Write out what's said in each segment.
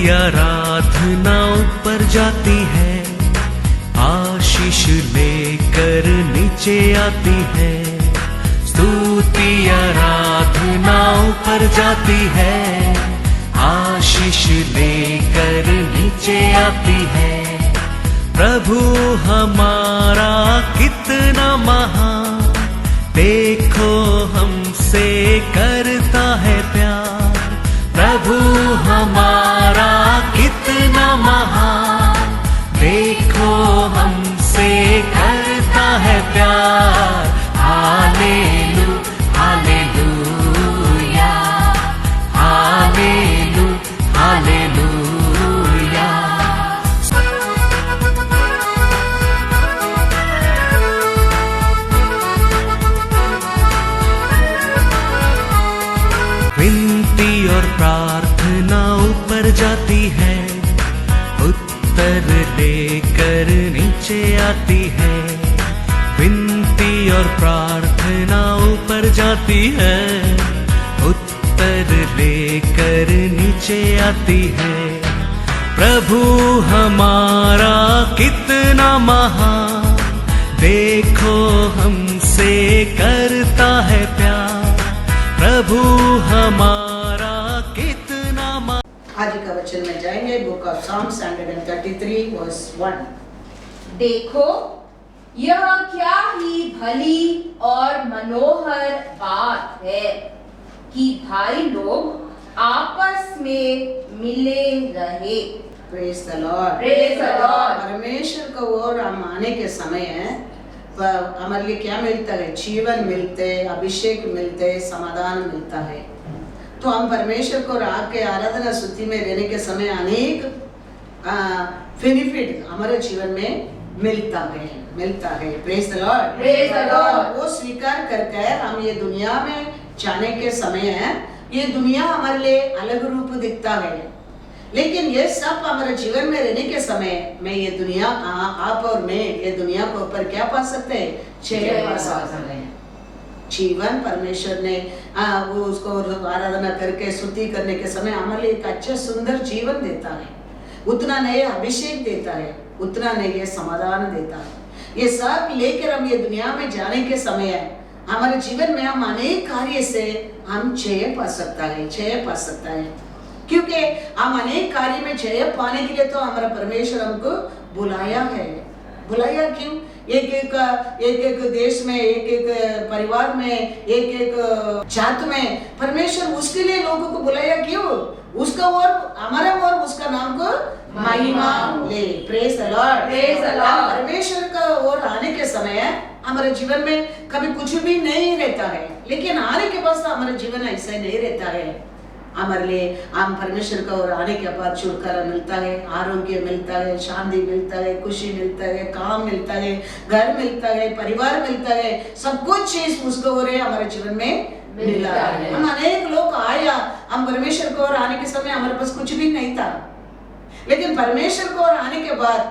आराधना ऊपर जाती है, आशीष लेकर नीचे आती है। स्तुति आराधना ऊपर जाती है, आशीष लेकर नीचे आती है। प्रभु हमारा कितना महान, देखो हमसे करता है प्यार। प्रभु हमारा कितना महान, देखो हमसे करता है प्यार। हालेलू हालेलूया, हालेलू हालेलूया। विनती और प्रार्थना ऊपर जाती है, उत्तर लेकर नीचे आती है। विनती और प्रार्थना ऊपर जाती है, उत्तर लेकर नीचे आती है। प्रभु हमारा कितना महान, देखो हमसे करता है प्यार। प्रभु हमारा कितना आज का वचन में जाएंगे, बुक ऑफ Psalms 133 वर्स 1। देखो यह क्या ही भली और मनोहर बात है कि भाई लोग आपस में मिले रहे। Praise the Lord, praise the Lord. परमेश्वर को ओर हम आने के समय है, हमारे लिए क्या मिलता है? जीवन मिलते, अभिषेक मिलते, समाधान मिलता है। तो हम परमेश्वर को राग के आराधना स्तुति में रहने के समय अनेक बेनिफिट हमारे जीवन में मिलता है। Praise the Lord, praise the Lord. वो स्वीकार करके हम ये दुनिया में जाने के समय है, ये दुनिया हमारे लिए अलग रूप दिखता है, लेकिन ये सब हमारे जीवन में रहने के समय में ये दुनिया आप और मैं ये दुनिया के ऊपर क्या पा सकते हैं? जय पा सकते हैं। जीवन परमेश्वर ने वो उसको आराधना करके स्तुति करने के समय हमारे लिए एक अच्छा सुंदर जीवन देता है, उतना नए अभिषेक देता है, उतना नए समाधान देता है। ये सब लेकर हम ये दुनिया में जाने के समय है, हमारे जीवन में हम अनेक कार्य से हम जय पा सकता है, क्योंकि हम अनेक कार्य में जय पाने के लिए तो हमारा परमेश्वर हमको बुलाया क्यों? एक देश में, एक परिवार में, एक जात में परमेश्वर उसके लिए लोगों को बुलाया क्यों? उसका और हमारा और उसका नाम को महिमा ले। Praise the Lord, praise the Lord. परमेश्वर का और आने के समय हमारे जीवन में कभी कुछ भी नहीं रहता है, लेकिन आने के बाद हमारा जीवन ऐसा नहीं रहता है। हमारे लिए हम परमेश्वर का और आने के बाद छुटकारा मिलता है, आरोग्य मिलता है, शांति मिलता है, खुशी मिलता है, काम मिलता है, घर मिलता है, परिवार मिलता है, सब कुछ चीज उसको और हमारे जीवन में मिला है। हम अनेक लोग आया, हम परमेश्वर को और आने के समय हमारे पास कुछ भी नहीं था, लेकिन परमेश्वर को और आने के बाद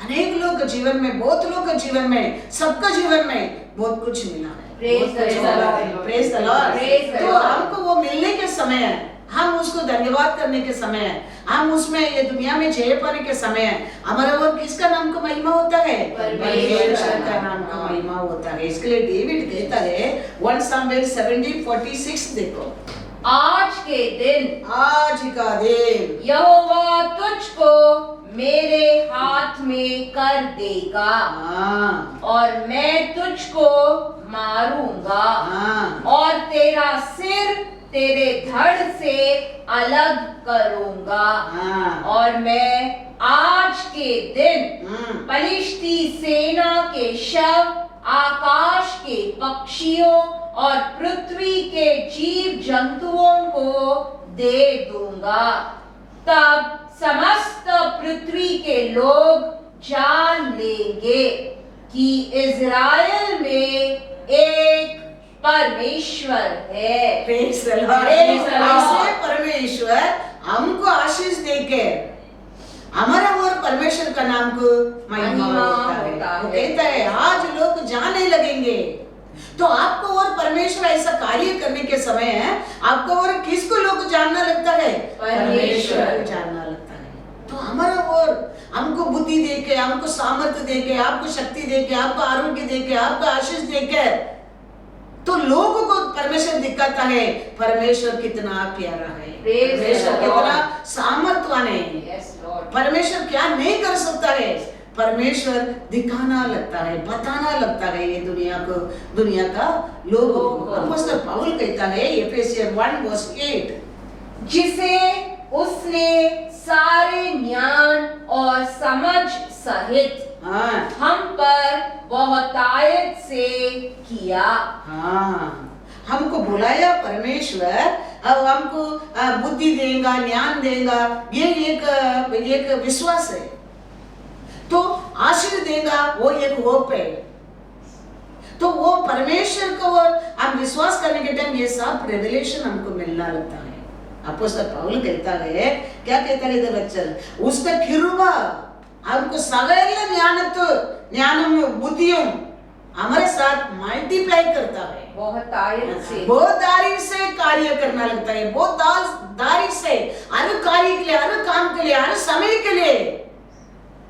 अनेक लोग के जीवन में, बहुत लोग के जीवन में, सबका जीवन में बहुत कुछ मिला है। Praise the Lord. तो हमको वो मिलने के समय हम उसको धन्यवाद करने के समय है, हम उसमें ये दुनिया में जय पाने के समय है, हमारा वो किसका नाम का महिमा होता है? परमेश्वर का नाम का महिमा होता है। इसके लिए डेविड कहता है 1 Samuel 17:46, देखो, आज का दिन यहोवा तुझको मेरे हाथ में कर देगा, और मैं तुझको मारूंगा, और तेरा सिर तेरे धड़ से अलग करूंगा। और मैं आज के दिन पलिश्ती सेना के शव, आकाश के पक्षियों और पृथ्वी के जीव जंतुओं को दे दूंगा। तब समस्त पृथ्वी के लोग जान लेंगे कि इज़राइल में एक परमेश्वर है। Praise the Lord. ऐसे परमेश्वर हमको आशीष देके हमारा और परमेश्वर का नाम को महिमा होता है। वो कहता है आज लोग जानने लगेंगे। तो आपको और परमेश्वर ऐसा कार्य करने के समय है, आपको और किसको लोग जानना लगता है? परमेश्वर जानना लगता है। बुद्धि देके, हमको सामर्थ्य देके, आपको शक्ति देके, आपको आरोग्य देके, आपको आशीष देके, तो लोगों को परमेश्वर दिखाता है परमेश्वर कितना प्यारा है, परमेश्वर कितना सामर्थ्यवान है। परमेश्वर क्या नहीं कर सकता है, परमेश्वर दिखाना लगता है, बताना लगता है ये दुनिया का लोगों को। अपॉस्टल पौल कहता है एफेसियर 1:8, जिसे उसने सारे ज्ञान और समझ सहित हम पर बहुतायत से किया। हमको बुलाया परमेश्वर, अब हमको बुद्धि देगा, ज्ञान देगा, ये एक विश्वास है। तो आशीष देगा, वो एक होप है। तो वो परमेश्वर को हम विश्वास करने के टाइम ये सब रेवलेशन हमको मिलना लगता है। अपोस्तल पौल कहता है, क्या कहता है इधर बच्चन, उसका किरुबा हमको सगल ज्ञानम बुद्धियों हमारे साथ मल्टीप्लाई करता है, बहुत तारीफ से कार्य करना लगता है, बहुत तारीफ से हर कार्य के लिए, हर काम के लिए, हर समय के लिए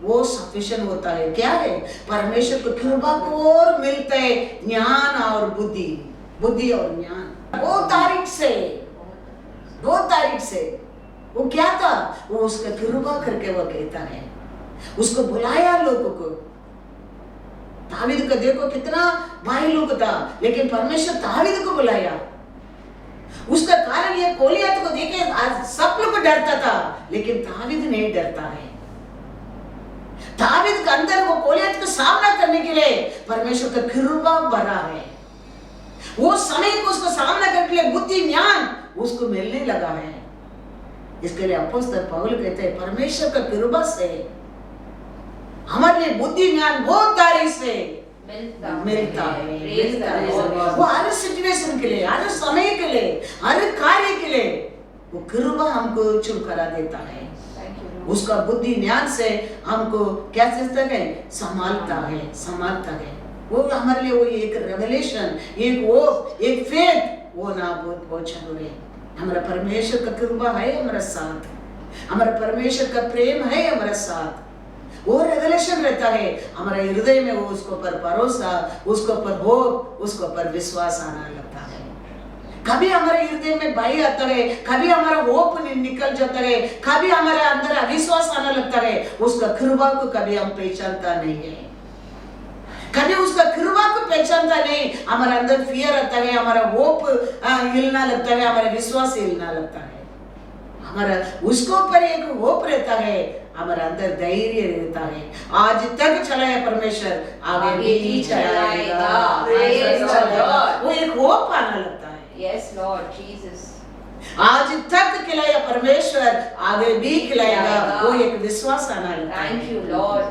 वो सफिशिएंट होता है। क्या है, परमेश्वर को कृपा को और मिलता है ज्ञान और बुद्धि और ज्ञान, बहुत तारीफ से वो क्या था, वो उसका कृपा करके वो कहता है, उसको बुलाया लोगों को। दावीद को देखो कितना भाई लोग था, लेकिन परमेश्वर दावीद को बुलाया। उसका कारण ये गोलियत को देखे सब लोग डरता था, लेकिन दावीद नहीं डरता है। दावीद के अंदर वो गोलियत का सामना करने के लिए परमेश्वर का कृपा भरा है। वो समय को उसको सामना करने के लिए बुद्धि ज्ञान उसको मिलने लगा है। इसके लिए अपोस्तल पौल कहते हैं परमेश्वर का कृपा से हमारे लिए बुद्धि ज्ञान बहुत तारीफ से मिलता है। वो हर सिचुएशन के लिए, हर समय के लिए, हर कार्य के लिए वो कृपा हमको छुटकारा देता है। उसका बुद्धि ज्ञान से हमको क्या चीज़ है, संभालता है। वो हमारे लिए वो एक रेवलेशन, एक फेथ, वो ना बहुत जरूरी है। हमारा परमेश्वर का कृपा है हमारा साथ, हमारा परमेश्वर का प्रेम है हमारा साथ, वो रेवलेशन रहता है हमारे हृदय में। वो उसको पर भरोसा, उसको पर होप, उसको पर विश्वास आना लगता है। कभी हमारे हृदय में भय आता है, कभी हमारा होप निकल जाता है, कभी हमारे अंदर अविश्वास आने लगता है, उसका कृपा को कभी हम पहचानता नहीं है। कभी उसका कृपा को पहचानता नहीं, हमारे अंदर फियर आता है, हमारा होप हिलना लगता है, हमारा विश्वास हिलना लगता है। हमारा उसके ऊपर एक होप रहता है, हमारे अंदर धैर्य रहता है। आज तक चलाया परमेश्वर, आगे भी चलाएगा। वो एक होप आना लगता है। Yes Lord Jesus. आज तक खिलाया परमेश्वर, आगे भी खिलाएगा, वो एक विश्वास आना लगता है। Thank you Lord.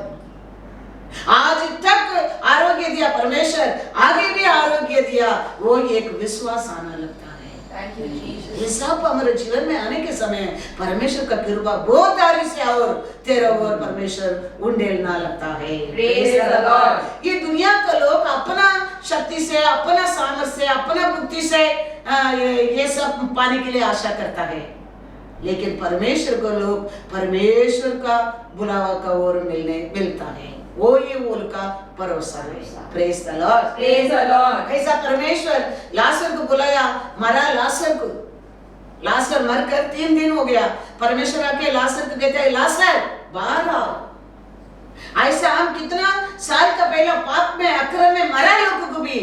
आज तक आरोग्य दिया परमेश्वर, आगे भी आरोग्य दिया, वो एक विश्वास आना लगता है। Thank you Jesus. ये सब हमारे जीवन में आने के समय परमेश्वर का कृपा बहुत तारीफ से और तेरा और परमेश्वर उंडेलना लगता है। Praise the Lord. ये दुनिया का लोग अपना शक्ति से, अपना सामर्थ्य से, अपना बुद्धि से ये सब पाने के लिए आशा करता है, लेकिन परमेश्वर को लोग परमेश्वर का बुलावा का ओर मिलता है। वो ये उनका भरोसा है। Praise the Lord, praise the Lord. ऐसा परमेश्वर लाजर को बुलाया, मरा लाजर मरकर 3 दिन हो गया। परमेश्वर आके लाजर को कहते हैं, लाजर बाहर आओ। ऐसा हम कितना साल का पहला पाप में, अक्रम में मरा लोगों को भी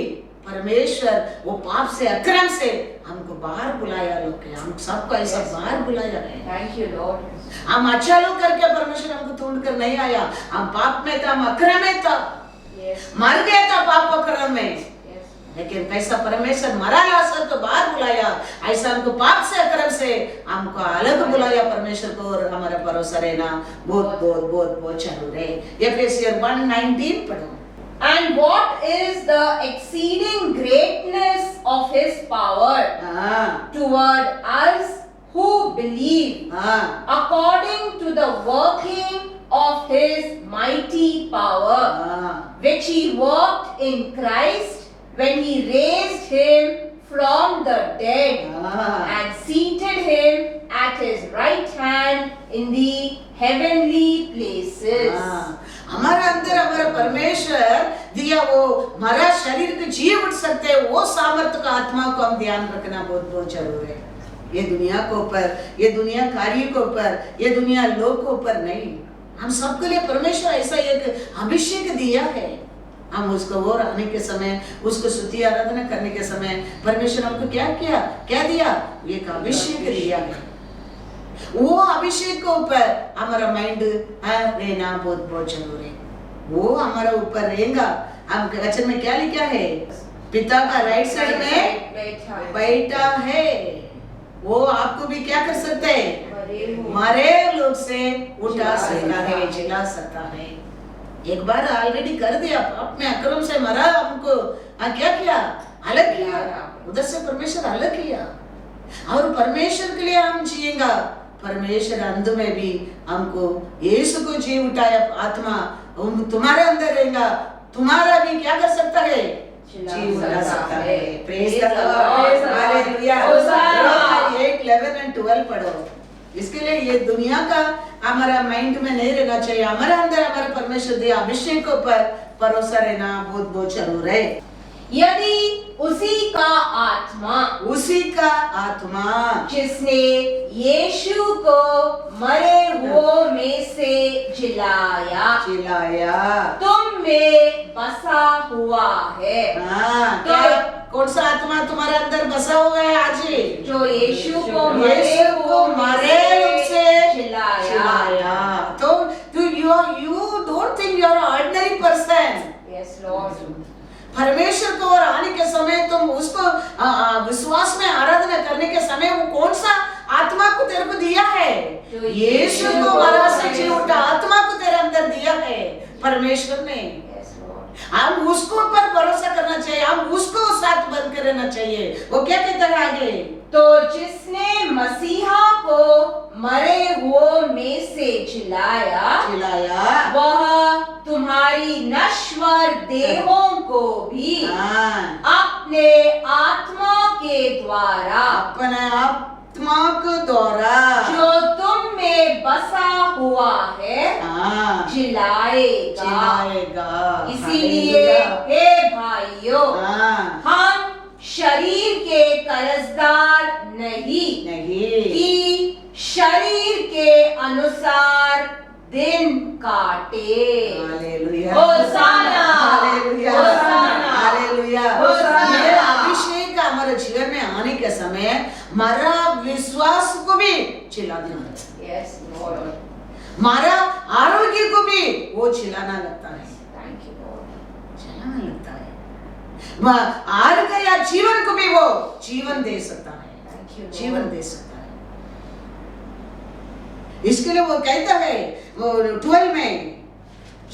परमेश्वर वो पाप से, अक्रम से हमको बाहर बुलाया। लोग हम सबको ऐसा बाहर बुलाया है। Thank you Lord. हम अच्छा लोग करके परमेश्वर हमको ढूंढ कर नहीं आया। हम पाप में था, हम अक्रम में था, मर गया था पाप अक्रम में, लेकिन कैसा परमेश्वर मरा लाजर तो बाहर बुलाया, ऐसा हमको पाप से, अक्रम से हमको अलग बुलाया परमेश्वर को। और हमारा भरोसा रहना बहुत बहुत बहुत बहुत जरूरी है। एफेसियर 1:19 पढ़ो। And what is the exceeding greatness of his power toward us who believe, according to the working of his mighty power, which he worked in Christ when he raised him from the dead and seated him at his right hand in the heavenly places. परमेश्वर दिया वो मरा शरीर को जी उठ सकते हैं, वो सामर्थ्य का आत्मा को हम ध्यान रखना बहुत बहुत जरूरी है। ये दुनिया के ऊपर, ये दुनिया कार्य के ऊपर, ये दुनिया लोग के ऊपर नहीं, हम सबके लिए परमेश्वर ऐसा एक अभिषेक दिया है। हम उसको और आने के समय, उसको स्तुति आराधना करने के समय परमेश्वर हमको क्या किया, क्या दिया, एक अभिषेक दिया है। वो अभिषेक के ऊपर हमारा माइंड रहना बहुत बहुत जरूरी है। वो हमारा ऊपर रहेगा। हम वचन में क्या लिखा है, पिता का राइट साइड में बैठा है, वो आपको भी क्या कर सकते हैं, मरे लोग से उठा सकता है, जिला सकता है। एक बार ऑलरेडी कर दिया, अपने अक्रम से मरा, हमको क्या किया, अलग किया, उधर से परमेश्वर अलग किया, और परमेश्वर के लिए हम जिएगा। परमेश्वर अंत में भी हमको यीशु को जी उठाया आत्मा तुम्हारे अंदर रहेगा, तुम्हारा भी क्या कर सकता है, जी उठा सकता है। Praise the Lord, hallelujah. 8:11 और 12 पढ़ो। इसके लिए ये दुनिया का हमारा माइंड में नहीं रहना चाहिए, हमारे अंदर हमारे परमेश्वर दिया अभिषेक के ऊपर भरोसा रहना बहुत बहुत जरूर है। यदि उसी का आत्मा जिसने यीशु को मरे हुओं में से जिलाया तुम में बसा हुआ है। तो कौन सा आत्मा तुम्हारे अंदर बसा हुआ है आज, जो यीशु को मरे से जिलाया। तो you don't think you are an ordinary person. Yes, Lord. परमेश्वर को और आने के समय तुम उसको विश्वास में आराधना करने के समय वो कौन सा आत्मा को तेरे को दिया है, यीशु को मरा से जी उठा आत्मा को तेरे अंदर दिया है परमेश्वर ने। हम उसको पर भरोसा करना चाहिए, हम उसको साथ बंद कर रहना चाहिए। वो क्या कहता है आगे, तो जिसने मसीहा को मरे हुओं में से जिलाया वह तुम्हारी नश्वर देहों को भी अपने आत्मा के द्वारा जो तुम में बसा हुआ है जिलाएगा। इसीलिए हे भाइयों, हम शरीर के कर्जदार नहीं कि शरीर के अनुसार दिन काटे। होसाना, होसाना, होसाना। ये अभिषेक हमारे जीवन में आने के समय हमारा विश्वास को भी चिल्लाना लगता है। Yes, Lord. हमारा आरोग्य को भी वो चिल्लाना लगता है। Thank you, Lord. चिल्लाना लगता है। हार गया जीवन को भी वो जीवन दे सकता है, जीवन दे सकता है। इसके लिए वो कहता है वो 12 में,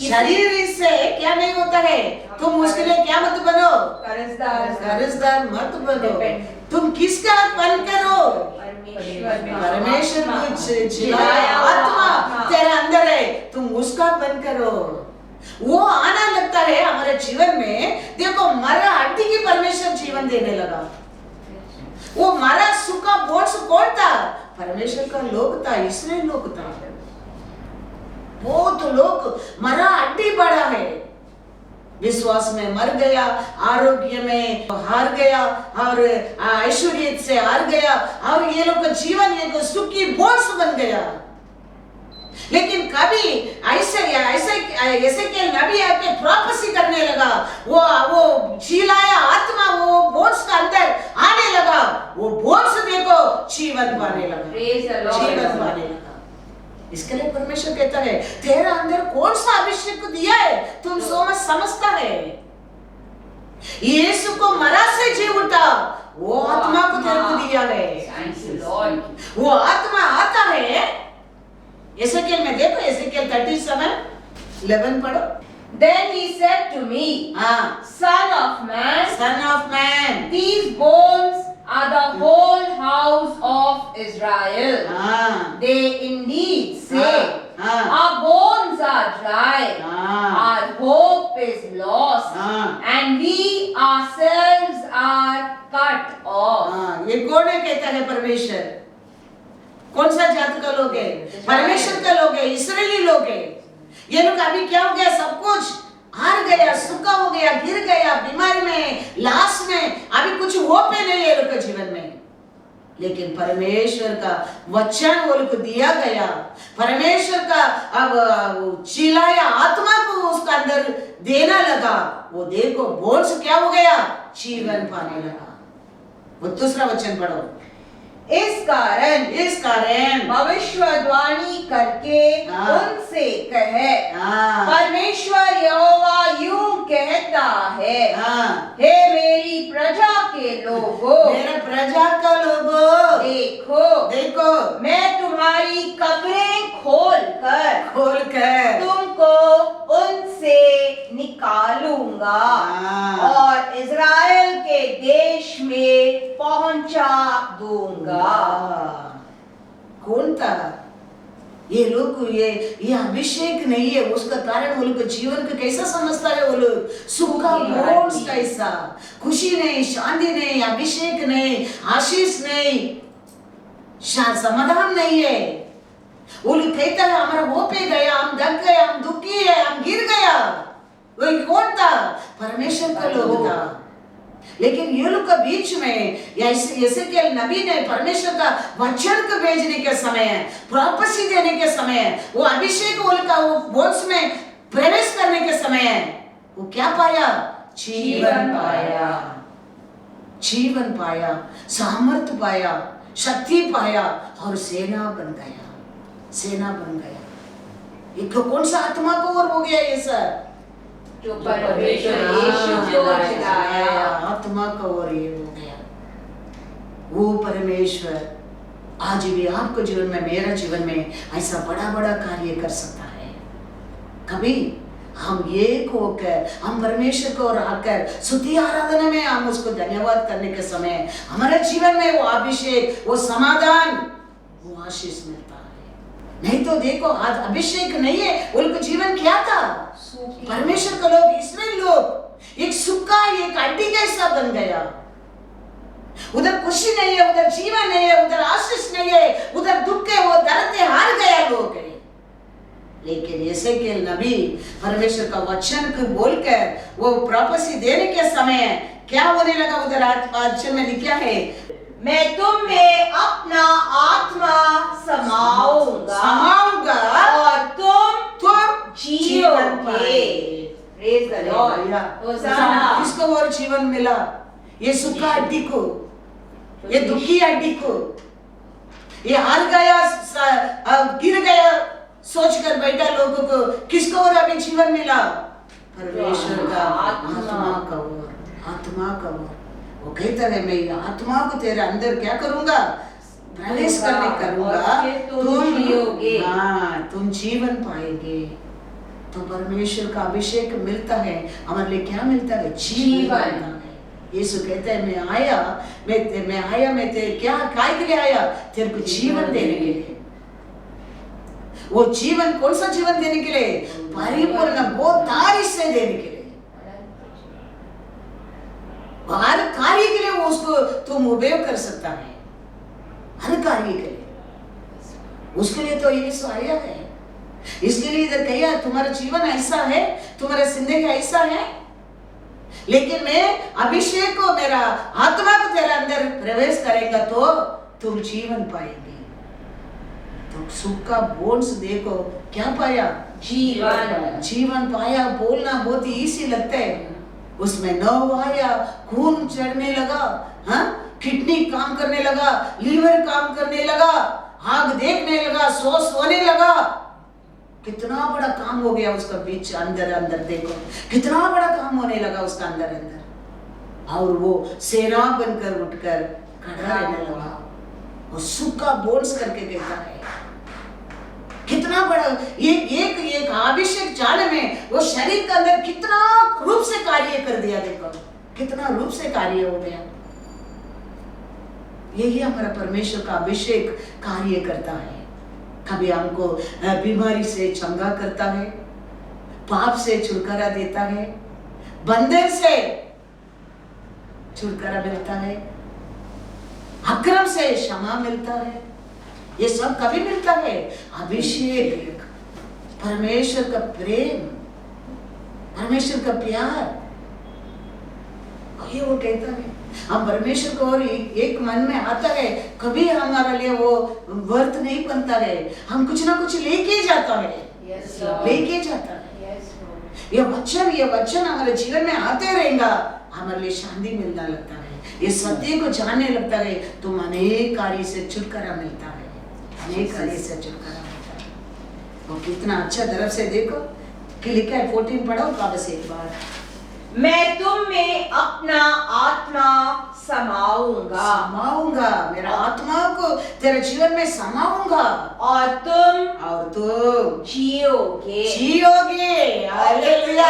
शरीर से क्या नहीं होता है, तुम उसके लिए क्या मत बनो, कर्जदार मत बनो। तुम किसका बन करो, परमेश्वर को जिलाया आत्मा तेरे अंदर है, तुम उसका बन करो। वो आना लगता है हमारे जीवन में। देखो मरा हड्डी की परमेश्वर जीवन देने लगा। वो मरा सूखा बोझ कौन था, परमेश्वर का लोग था, इस्राएल लोग था। बहुत लोग मरा हड्डी पड़ा है, विश्वास में मर गया, आरोग्य में हार गया, और ऐश्वर्य से हार गया, और ये लोग का जीवन एक सूखी बोझ बन गया। लेकिन कभी ऐसे के नबी आके प्रोफेसी करने लगा, वो चिल्लाया आत्मा वो बोझ का अंदर आने लगा, वो बोझ देखो जीवन पाने लगा, जीवन पाने लगा। इसके लिए परमेश्वर कहता है तेरा अंदर कौन सा अभिषेक को दिया है, तुम समझता है। यीशु को मरा से जी उठा, वो आत्मा को तेरे को दिया है। वो आत्मा आता है। एसेकिएल में देखो, एसेकिएल 37:11 पढ़ो। Then he said to me, Son of man, these bones are the whole house of Israel. They indeed say, our bones are dry, our hope is lost, and we ourselves are cut off. ये कौन है कहता है परमेश्वर? कौन सा जाति का लोग है? परमेश्वर का लोग है, इस्राएली लोग है। ये लोग अभी क्या हो गया, सब कुछ हार गया, सूखा हो गया, गिर गया, बीमारी में, लाश में, अभी कुछ होप ही नहीं है लोग के जीवन में। लेकिन परमेश्वर का वचन वो लोग को दिया गया, परमेश्वर का अब चिल्लाया आत्मा को उसका अंदर देना लगा, वो देखो बोझ क्या हो गया, जीवन पाने लगा। वो दूसरा वचन पढ़ो। इस कारण भविष्यवाणी करके उनसे कहे, परमेश्वर यहोवा यूं कहता है, हे मेरी प्रजा के लोगों, मेरे प्रजा का लोगों, देखो मैं तुम्हारी कब्रें खोल कर तुमको उनसे निकालूंगा और इज़राइल के देश में पहुंचा दूंगा। कौन था ये लोग? ये अभिषेक नहीं है, उसका कारण वो लोग जीवन को कैसा समझता है? वो लोग सूखा बोझ कैसा, खुशी नहीं, शांति नहीं, अभिषेक नहीं, आशीष नहीं, समाधान नहीं है। वो लोग कहता है हमारा हो पे गया, हम दब गए, हम दुखी है, हम गिर गया। वो कौन था? परमेश्वर का लोग था। लेकिन ये लोग के बीच में यसेकेल नबी ने परमेश्वर का वचन को भेजने के समय, प्रोफेसी देने के समय, वो अभिषेक का वो बोझ में प्रवेश करने के समय वो क्या पाया? जीवन पाया, जीवन पाया, सामर्थ्य पाया, शक्ति पाया और सेना बन गया, सेना बन गया। ये कौन सा आत्मा को और हो गया ये सर? जो परमेश्वर यीशु को चलाया, आत्मा का और ये हो गया। वो परमेश्वर आज भी आपको जीवन में, मेरा जीवन में ऐसा बड़ा बड़ा कार्य कर सकता है। कभी हम एक होकर, हम परमेश्वर को आकर स्तुति आराधना में हम उसको धन्यवाद करने के समय हमारे जीवन में वो अभिषेक, वो समाधान, वो आशीष मिलता है। नहीं तो देखो आज अभिषेक नहीं है, उनका जीवन क्या था? परमेश्वर का लोग, इस्राएल लोग एक सूखा, एक अड्डी जैसा बन गया। उधर खुशी नहीं है, उधर जीवन नहीं है, उधर आशीष नहीं है, उधर दुख है, वो दर्द से हार गया लोग है। लेकिन यसेकेल नबी परमेश्वर का वचन को बोलकर वो प्रोफेसी देने के समय क्या होने लगा? उधर वचन में लिखा है, मैं तुम में अपना आत्मा समाऊंगा और तुम जियोगे। Praise the Lord. होशाना। किसको और जीवन मिला? ये सूखा हड्डी को, ये दुखी हड्डी को, ये हार गया, गिर गया सोचकर बैठा लोगों को, किसको और अभी जीवन मिला? परमेश्वर का आत्मा का और, आत्मा का और। वो कहता है मैं आत्मा को तेरे अंदर क्या करूंगा? प्रवेश करने करूंगा, तुम जियोगे। हाँ, तुम जीवन पाएंगे। तो परमेश्वर का अभिषेक मिलता है, हमारे लिए क्या मिलता है? जीवन। यीशु कहता है मैं आया, मैं तेरे क्या काय के लिए आया? तेरे को जीवन देने के लिए। वो जीवन कौन सा जीवन देने के लिए? परिपूर्ण, बहुत तारीफ से देने के लिए। हर कार्य के लिए वो उसको तुम उपयोग कर सकता है, हर कार्य के लिए। उसके लिए तो यीशु आया है। इसके लिए इधर कहिए तुम्हारा जीवन ऐसा है, तुम्हारा जिंदगी ऐसा है, लेकिन मैं अभिषेक को, मेरा आत्मा को तेरे अंदर प्रवेश करेगा तो तुम जीवन पाएंगे। तो सूखा बोझ देखो क्या पाया? जीवन। जीवन पाया बोलना बहुत ही इजी लगता है। उसमें नव आया, खून चढ़ने लगा, हाँ, किडनी काम करने लगा, लीवर काम करने लगा, आग देखने लगा, सांस होने लगा। कितना बड़ा काम हो गया उसका बीच अंदर अंदर। देखो कितना बड़ा काम होने लगा उसका अंदर अंदर। और वो सेना बनकर उठकर खड़ा रहने लगा। वो सूखा बोझ करके कहता है कितना बड़ा एक अभिषेक जाने में वो शरीर के अंदर कितना रूप से कार्य कर दिया। देखो कितना रूप से कार्य हो गया। यही हमारा परमेश्वर का अभिषेक कार्य करता है। कभी हमको बीमारी से चंगा करता है, पाप से छुटकारा देता है, बंधन से छुटकारा मिलता है, अक्रम से क्षमा मिलता है। ये सब कभी मिलता है? अभिषेक, परमेश्वर का प्रेम, परमेश्वर का प्यार, ये वो कहता है हम परमेश्वर को और एक मन में आता है, कभी हमारे लिए वो वर्थ नहीं बनता है, हम कुछ ना कुछ लेके जाता है, लेके जाता है। ये वचन हमारे जीवन में आते रहेगा, हमारे लिए शांति मिलने लगता है, ये सत्य को जानने लगता है, तुम अनेक कार्य से छुटकारा मिलता है, अनेक कार्य से छुटकारा मिलता है। और कितना अच्छा तरफ से देखो कि लिखा है 14 पढ़ो वापस एक बार। मैं तुम में अपना आत्मा समाऊंगा, मेरा आत्मा को तेरे जीवन में समाऊंगा और तुम जियोगे। Hallelujah,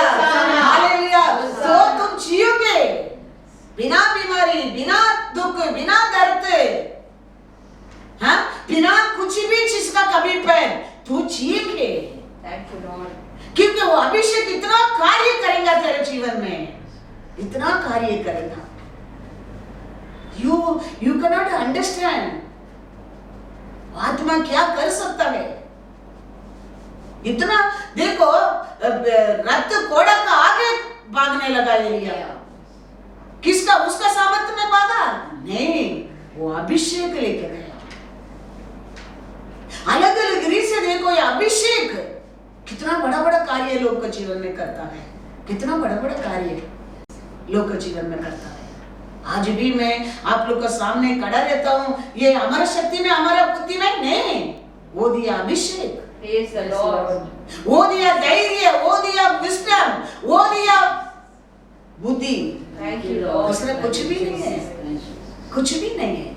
hallelujah. तो तुम जियोगे बिना बीमारी, बिना दुख, बिना दर्द, हाँ, बिना कुछ भी चीज का कभी पहन, तू जिएंगे। Thank you Lord. क्योंकि वो अभिषेक इतना कार्य करेगा तेरे जीवन में, इतना कार्य करेगा, यू कैन नॉट अंडरस्टैंड आत्मा क्या कर सकता है। इतना देखो, रक्त कोड़ा का आगे भागने लगा एलिया, किसका? उसका सामर्थ्य में भागा नहीं, वो अभिषेक लेकर गया। अलग अलग रीत से देखो, ये अभिषेक कितना बड़ा बड़ा कार्य लोग के जीवन में करता है, कितना बड़ा बड़ा कार्य लोग के जीवन में करता है। आज भी मैं आप लोग के सामने खड़ा रहता हूँ, ये हमारा शक्ति में, हमारा बुद्धि में नहीं, वो दिया अभिषेक, Praise the Lord। वो दिया धैर्य, वो दिया विस्डम, वो दिया बुद्धि। Thank you Lord। उसमें कुछ भी नहीं है, कुछ भी नहीं है,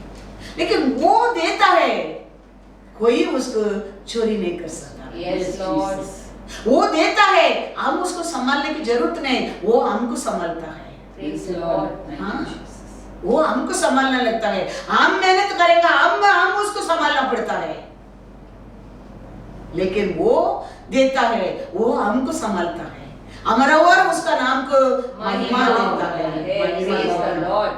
लेकिन वो देता है, कोई उसको चोरी नहीं कर सकता। Yes Lord। वो देता है, हम उसको संभालने की जरूरत नहीं, वो हमको संभालता है। Praise the Lord। हाँ, वो हमको संभालने लगता है, हम मेहनत करेंगे, हम उसको संभालना पड़ता है, लेकिन वो देता है, वो हमको संभालता है, हमारा और उसका नाम को महिमा देता है। Praise the Lord।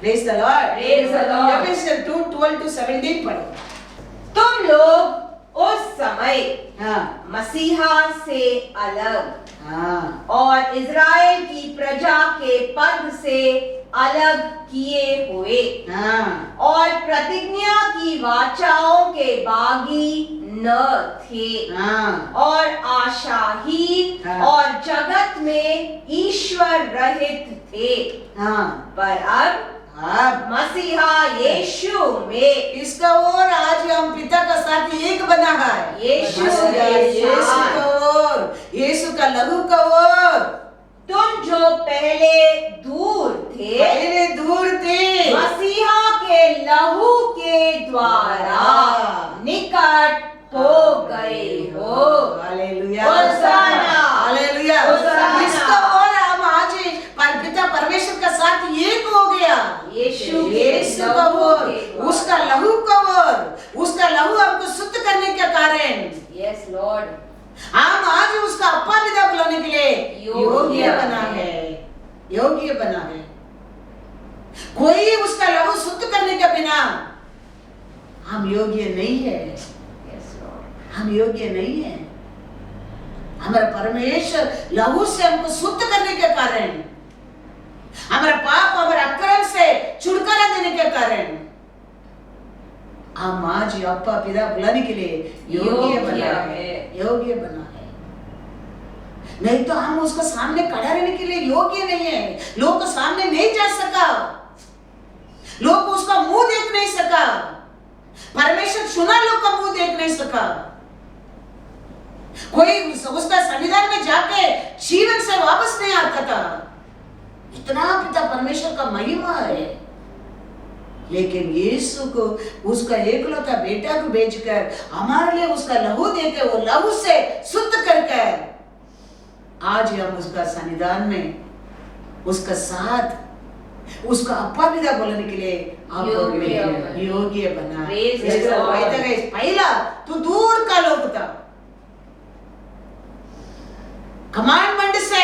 Praise the Lord। Praise the Lord। Ephesians 2:12-17 पढ़ो। तुम लोग उस समय हाँ, मसीहा से अलग हाँ, और इज़राइल की प्रजा के पद से अलग किए हुए, हाँ, और प्रतिज्ञा की वाचाओं के बागी न थे, हाँ, और आशाहीन हाँ। और जगत में ईश्वर रहित थे, हाँ, पर अब मसीहा यीशु में इसका और आज हम पिता का साथ एक बना है। यीशु यीशु का लहू का और तुम जो पहले दूर थे, मसीहा के लहू के द्वारा निकट हो गए हो। Hallelujah, hosanna, hallelujah. होसाना। इसका और हम आज पिता परमेश्वर का साथ एक हो गया। यीशु का और उसका लहू का और उसका लहू हमको शुद्ध करने के कारण, यस लॉर्ड, हम आज उसका अपा पिता बुलाने के लिए योग्य बना है, योग्य बना है। कोई उसका लहू शुद्ध करने के बिना हम योग्य नहीं है, हम योग्य नहीं है। हमारा परमेश्वर लहू से हमको शुद्ध करने के कारण, हमारा पाप, हमारा अक्रम से छुटकारा देने के कारण हम आज अप्पा पिता बुलाने के लिए योग्य बना है, योग्य बना है। नहीं तो हम उसको सामने खड़ा रहने के लिए योग्य नहीं है। लोग को सामने नहीं जा सका, लोग उसका मुंह देख नहीं सका, परमेश्वर चुना लोग का मुंह देख नहीं सका। कोई उसका सन्निधान में जाके जीवन से वापस नहीं आता था। इतना पिता परमेश्वर का महिमा है, लेकिन यीशु को उसका एकलौता बेटा को भेजकर हमारे लिए उसका लहू देकर, वो लहू से शुद्ध करके आज हम उसका सन्निधान में, उसका साथ, उसका अपा पिता बोलने के लिए योग्य बना। पहला तो दूर का लोग था, कमांडमेंट से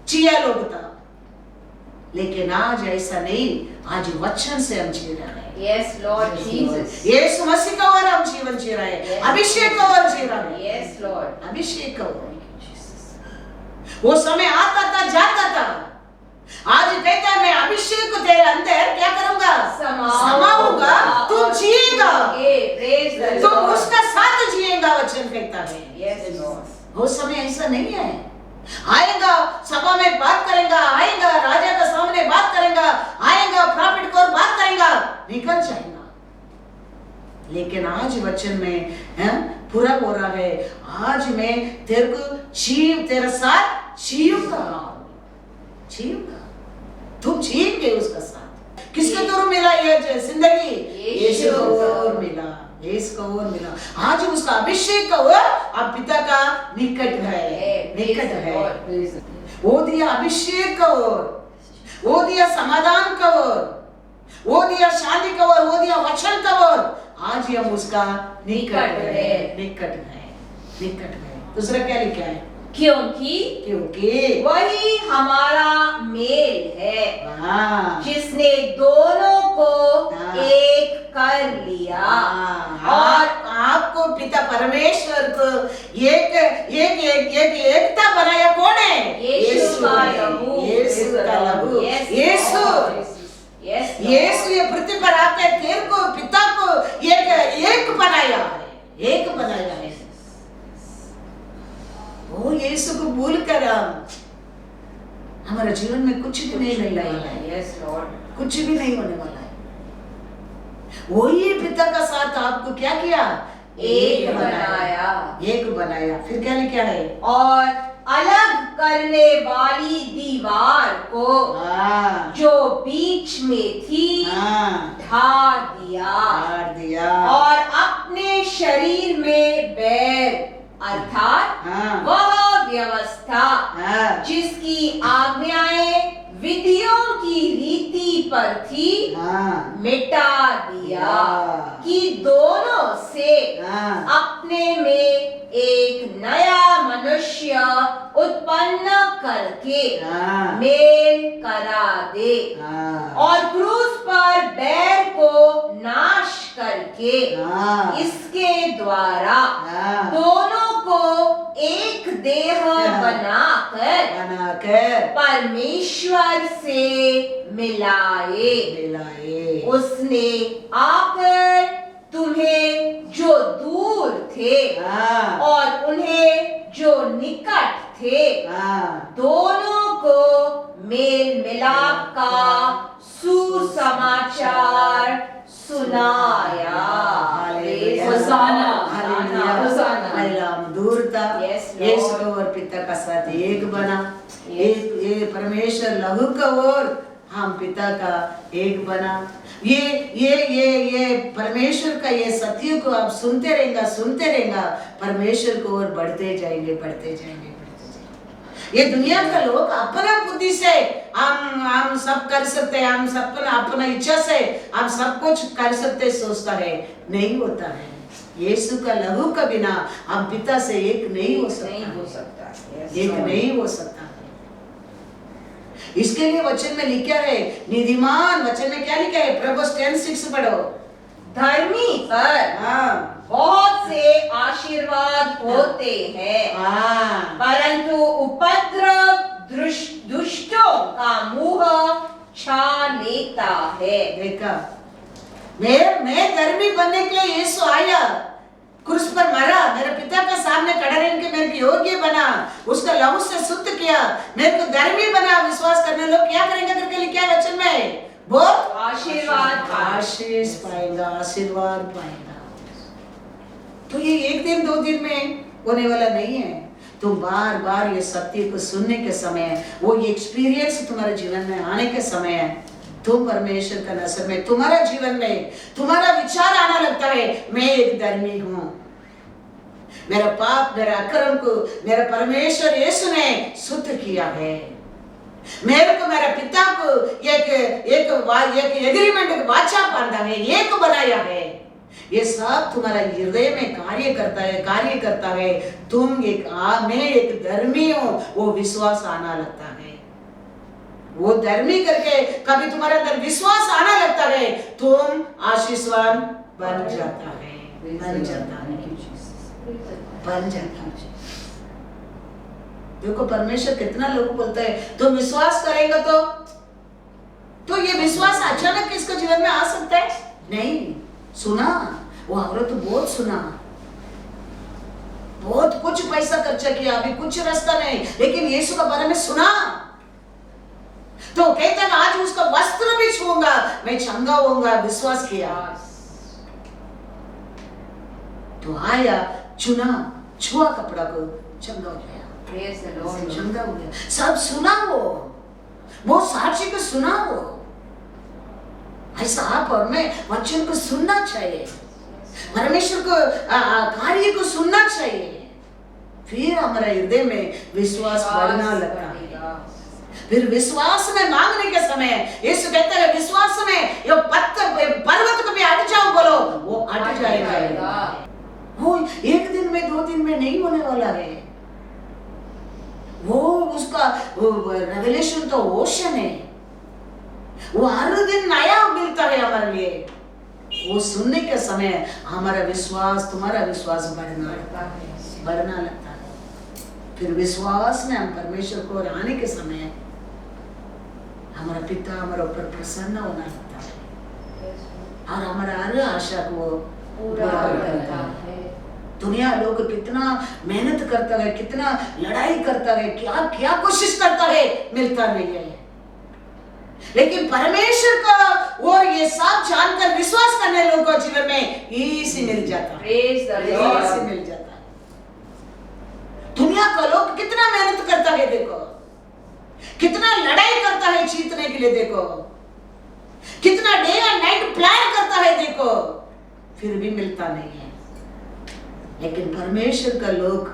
जिया लोग था, लेकिन आज ऐसा नहीं, आज वचन से हम जी रहे हैं। यस लॉर्ड जीसस, यीशु मसीह का और हम जीवन जी रहे हैं, अभिषेक का और जी रहे हैं। यस लॉर्ड, अभिषेक का और वो समय आता था जाता था। आज कहता है मैं अभिषेक को तेरे अंदर क्या करूंगा, समाऊंगा, तुम जिएगा, तुम उसका साथ जिएगा, वचन कहता है। वो समय ऐसा नहीं है, आएगा सभा में बात करेगा, आएगा राजा के सामने बात करेगा, आएगा प्रॉफिट को बात करेगा, निकल जाएगा। लेकिन आज वचन में पूरा हो रहा है, आज मैं तेरे को तेरे साथ जीऊंगा, तुम जिएंगे उसका साथ। किसके थ्रू मिला ये जिंदगी? यीशु को मिला, यीशु को मिला। आज उसका अभिषेक का अब पिता का निकट है, वो दिया अभिषेक का वो दिया समाधान का वो दिया शांति का वो दिया वचन का आज हम उसका निकट है। दूसरा क्या लिखा है? क्योंकि वही हमारा मेल है, जिसने दोनों को एक कर लिया। और आपको पिता परमेश्वर को एकता बनाया कौन है? यीशु का लहू। यीशु ये पृथ्वी पर आके तेरे को पिता को एक बनाया है। वो यीशु को भूल कर हमारे जीवन में कुछ भी नहीं मिलने वाला है, कुछ भी नहीं होने वाला है। वही पिता का साथ आपको क्या किया? एक बनाया। फिर क्या लिखा है? और अलग करने वाली दीवार को जो बीच में थी ढा दिया और अपने शरीर में बैर अर्थात वह व्यवस्था जिसकी आज्ञाएं विधियों की रीति पर थी मिटा दिया, कि दोनों से अपने में एक नया मनुष्य उत्पन्न करके मेल करा दे और क्रूस पर बैर को नाश करके इसके द्वारा दोनों को एक देह बनाकर परमेश्वर से मिलाए। उसने आकर तुम्हें जो दूर थे और उन्हें जो निकट थे दोनों को मेल मिलाप का सुसमाचार सुनाया। दूर था, यीशु और पिता का साथ एक बना, ये परमेश्वर लहू का और हम पिता का एक बना। ये परमेश्वर का ये सत्य को आप सुनते रहेगा, परमेश्वर को और बढ़ते जाएंगे। ये दुनिया का लोग अपना बुद्धि से हम सब कर सकते हैं, हम सब अपना इच्छा से हम सब कुछ कर सकते सोचता है, नहीं होता है। यीशु का लहू का बिना हम पिता से एक नहीं हो सकता। इसके लिए वचन में लिखा है, निधिमान वचन में क्या लिखा है? Proverbs 10:6 पढ़ो। धर्मी पर बहुत से आशीर्वाद होते हैं, परंतु उपद्रव दुष्टों का मुंह छा लेता है। देखा, मैं धर्मी बनने के लिए यीशु आया, क्रूस पर मरा, मेरे पिता के सामने खड़ा रहने के मेरे को योग्य बना, उसका लहू से शुद्ध किया, मेरे को धर्मी बना। विश्वास करने लोग क्या करेंगे करके लिखा है वचन में? बहुत आशीष पाएगा, आशीर्वाद पाएगा। तो ये एक दिन दो दिन में होने वाला नहीं है। तुम बार बार ये सत्य को सुनने के समय, वो एक्सपीरियंस तुम्हारे जीवन में आने के समय है, तुम परमेश्वर का नजर में तुम्हारा जीवन में तुम्हारा विचार आना लगता है, मैं एक धर्मी हूं, मेरा पाप मेरा अक्रम को मेरा परमेश्वर यीशु ने शुद्ध किया है, मेरे को मेरा पिता को एक एग्रीमेंट वाचा बांधा है, एक बनाया है। ये सब तुम्हारा हृदय में कार्य करता है। तुम मैं एक धर्मी हूं, वो विश्वास आना लगता है। वो धर्मी करके कभी तुम्हारे अंदर विश्वास आना लगता है, तुम आशीषवान बन जाता है। देखो परमेश्वर कितना लोग बोलते हैं तो विश्वास करेगा तो ये विश्वास अचानक किसके जीवन में आ सकता है? नहीं। सुना, वो औरत तो बहुत सुना, बहुत कुछ पैसा खर्चा किया, अभी कुछ रास्ता नहीं, लेकिन यीशु के बारे में सुना तो कहता है आज उसका वस्त्र भी छूऊंगा मैं चंगा होऊंगा। विश्वास किया तो आया, चुना, छुआ कपड़ा को, चंगा हो गया, चंगा हो गया। सब सुना, वो साक्षी को सुना। वो ऐसा आप और मैं वचन को सुनना चाहिए, परमेश्वर को कार्य को सुनना चाहिए, फिर हमारे हृदय में विश्वास बढ़ना लगता है। फिर विश्वास में मांगने के समय यीशु कहता है विश्वास में ये पर्वत को भी हट जाओ बोलो, वो हट जाएगा। वो एक दिन में 2 दिन में नहीं होने वाला है। वो उसका रेवलेशन तो ओशन है, वो हर दिन नया मिलता है हमारे लिए। वो सुनने के समय हमारा विश्वास, तुम्हारा विश्वास बढ़ना लगता है। फिर विश्वास में हम परमेश्वर को आने के समय हमारा पिता हमारे ऊपर प्रसन्न होना लगता है और हमारा हर आशा को पूरा करता है। दुनिया लोग कितना मेहनत करता है, कितना लड़ाई करता है, क्या क्या कोशिश करता है, मिलता नहीं है। लेकिन परमेश्वर का और ये सब जानकर विश्वास करने लोगों को जीवन में इसी मिल जाता है, इसी मिल जाता है। दुनिया का लोग कितना मेहनत करता है, देखो कितना लड़ाई करता है जीतने के लिए, देखो कितना डे एंड नाइट प्लान करता है, देखो फिर भी मिलता नहीं है। लेकिन परमेश्वर का लोग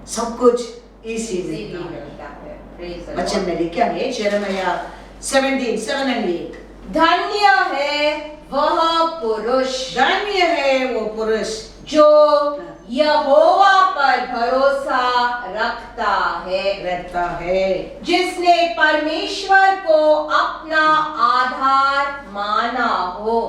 सब कुछ इसी मिलता है। वचन में लिखा है यिर्मयाह 17:7 और 8, धन्य है वह पुरुष, धन्य है वो पुरुष जो यहोवा पर भरोसा रखता है, जिसने परमेश्वर को अपना आधार माना हो।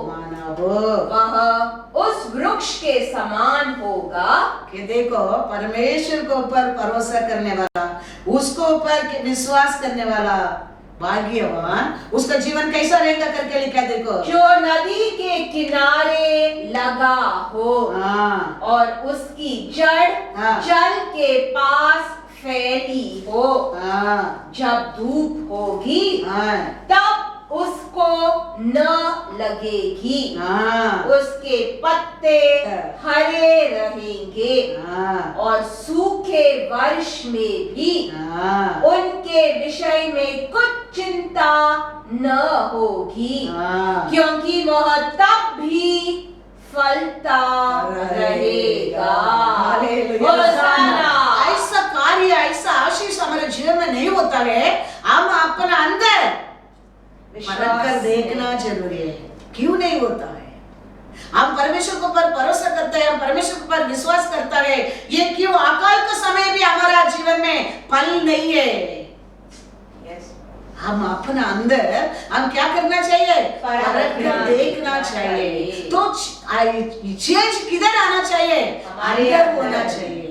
वह उस वृक्ष के समान होगा कि देखो परमेश्वर को ऊपर भरोसा करने वाला, उसको ऊपर विश्वास करने वाला भाग्यवान, उसका जीवन कैसा रहेगा करके लिखा, देखो जो नदी के किनारे लगा हो और उसकी जड़ जल के पास फैली हो। जब धूप होगी तब उसको न लगेगी, उसके पत्ते हरे रहेंगे और सूखे वर्ष में भी उनके विषय में कुछ चिंता न होगी, क्योंकि वह तब भी फलता रहेगा। ऐसा कार्य, ऐसा आशीष हमारे जीवन में नहीं होता है। हम अपना अंदर परख कर देखना जरूरी है, क्यों नहीं होता है। हम परमेश्वर को पर भरोसा करते हैं, हम परमेश्वर पर विश्वास करता है, ये क्यों अकाल का समय भी हमारा जीवन में फल नहीं है। हम अपना अंदर हम क्या करना चाहिए, परख कर देखना चाहिए। तो चेंज किधर आना चाहिए, अंदर होना चाहिए।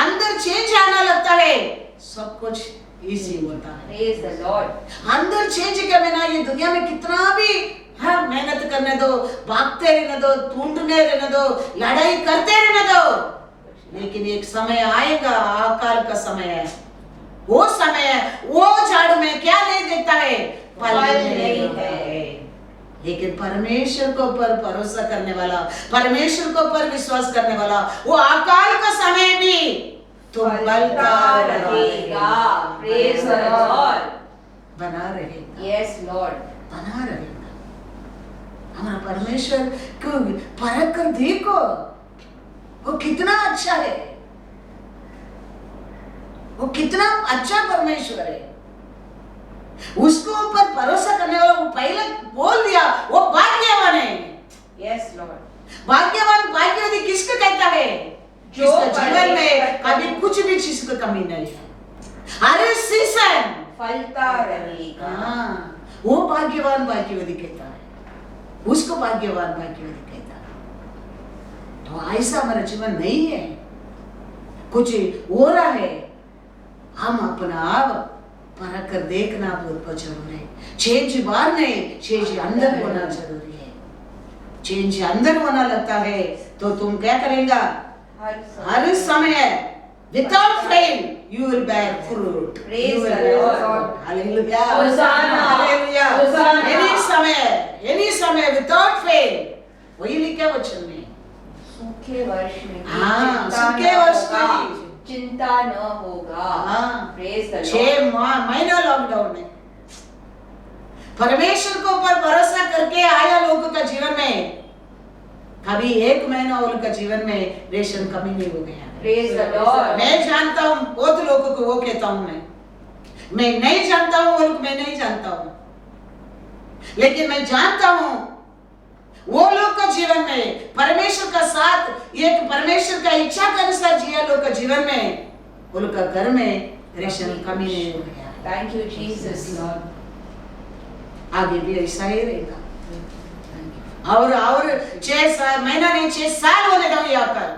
अंदर चेंज आना लगता है, सब कुछ इजी होता है। Praise the Lord. अंदर चेंज के बिना ये दुनिया में कितना भी मेहनत करने दो, भागते रहने दो, ढूंढने रहने दो, लड़ाई करते रहने दो, लेकिन एक समय आएगा, अकाल का समय है। वो समय वो झाड़ में क्या नहीं देता है, फल नहीं है। लेकिन परमेश्वर को पर भरोसा करने वाला, परमेश्वर को पर विश्वास करने वाला, वो अकाल का समय भी तो बलता रहेगा। Praise the Lord. बना रहेगा। Yes, Lord. बना रहेगा। हमारा परमेश्वर को परख कर देखो, वो कितना अच्छा है, वो कितना अच्छा परमेश्वर है। उसको ऊपर भरोसा करने वाला, वो पहले बोल दिया वो भाग्यवान है। Yes, Lord. भाग्यवान, भाग्यवती किसको कहता है, जो जीवन में कभी कुछ भी चीज की कमी नहीं है, हर सीजन फलता रहेगा। वो भाग्यवान भाग्यवती कहता है, उसको भाग्यवान भाग्यवती कहता है। तो ऐसा हमारा जीवन नहीं है, कुछ हो रहा है हम अपना आप परख कर देखना बहुत जरूरी है। चेंज बाहर नहीं, चेंज अंदर होना जरूरी है। चेंज अंदर होना लगता है तो तुम क्या करेगा? हर समय without fail you will bear fruit. Praise You will the bear Lord. fruit. Hallelujah. Hosanna. Hallelujah. Hosanna. any समय without fail वही लिखा वचन में। सूखे वर्ष में भी हाँ, चिंता सूखे न वर्ष होगा, में भी। चिंता न होगा। हाँ। Praise the Lord. 6 महीना लॉकडाउन है। परमेश्वर को ऊपर भरोसा करके आया लोगों का जीवन में कभी 1 महीना उनका जीवन में रेशन कमी नहीं हो गया। Praise the Lord. मैं जानता हूँ बहुत लोगों को वो कहता हूँ मैं नहीं जानता हूँ वो लोग मैं नहीं जानता हूँ, लेकिन मैं जानता हूँ वो लोग का जीवन में परमेश्वर का साथ एक परमेश्वर का इच्छा के अनुसार जिया लोग का जीवन में उनका घर में रेशन कमी नहीं हो गया। Thank you, Jesus. आगे भी ऐसा ही रहेगा। और 6 महीना नहीं 6 साल होने दो यहाँ पर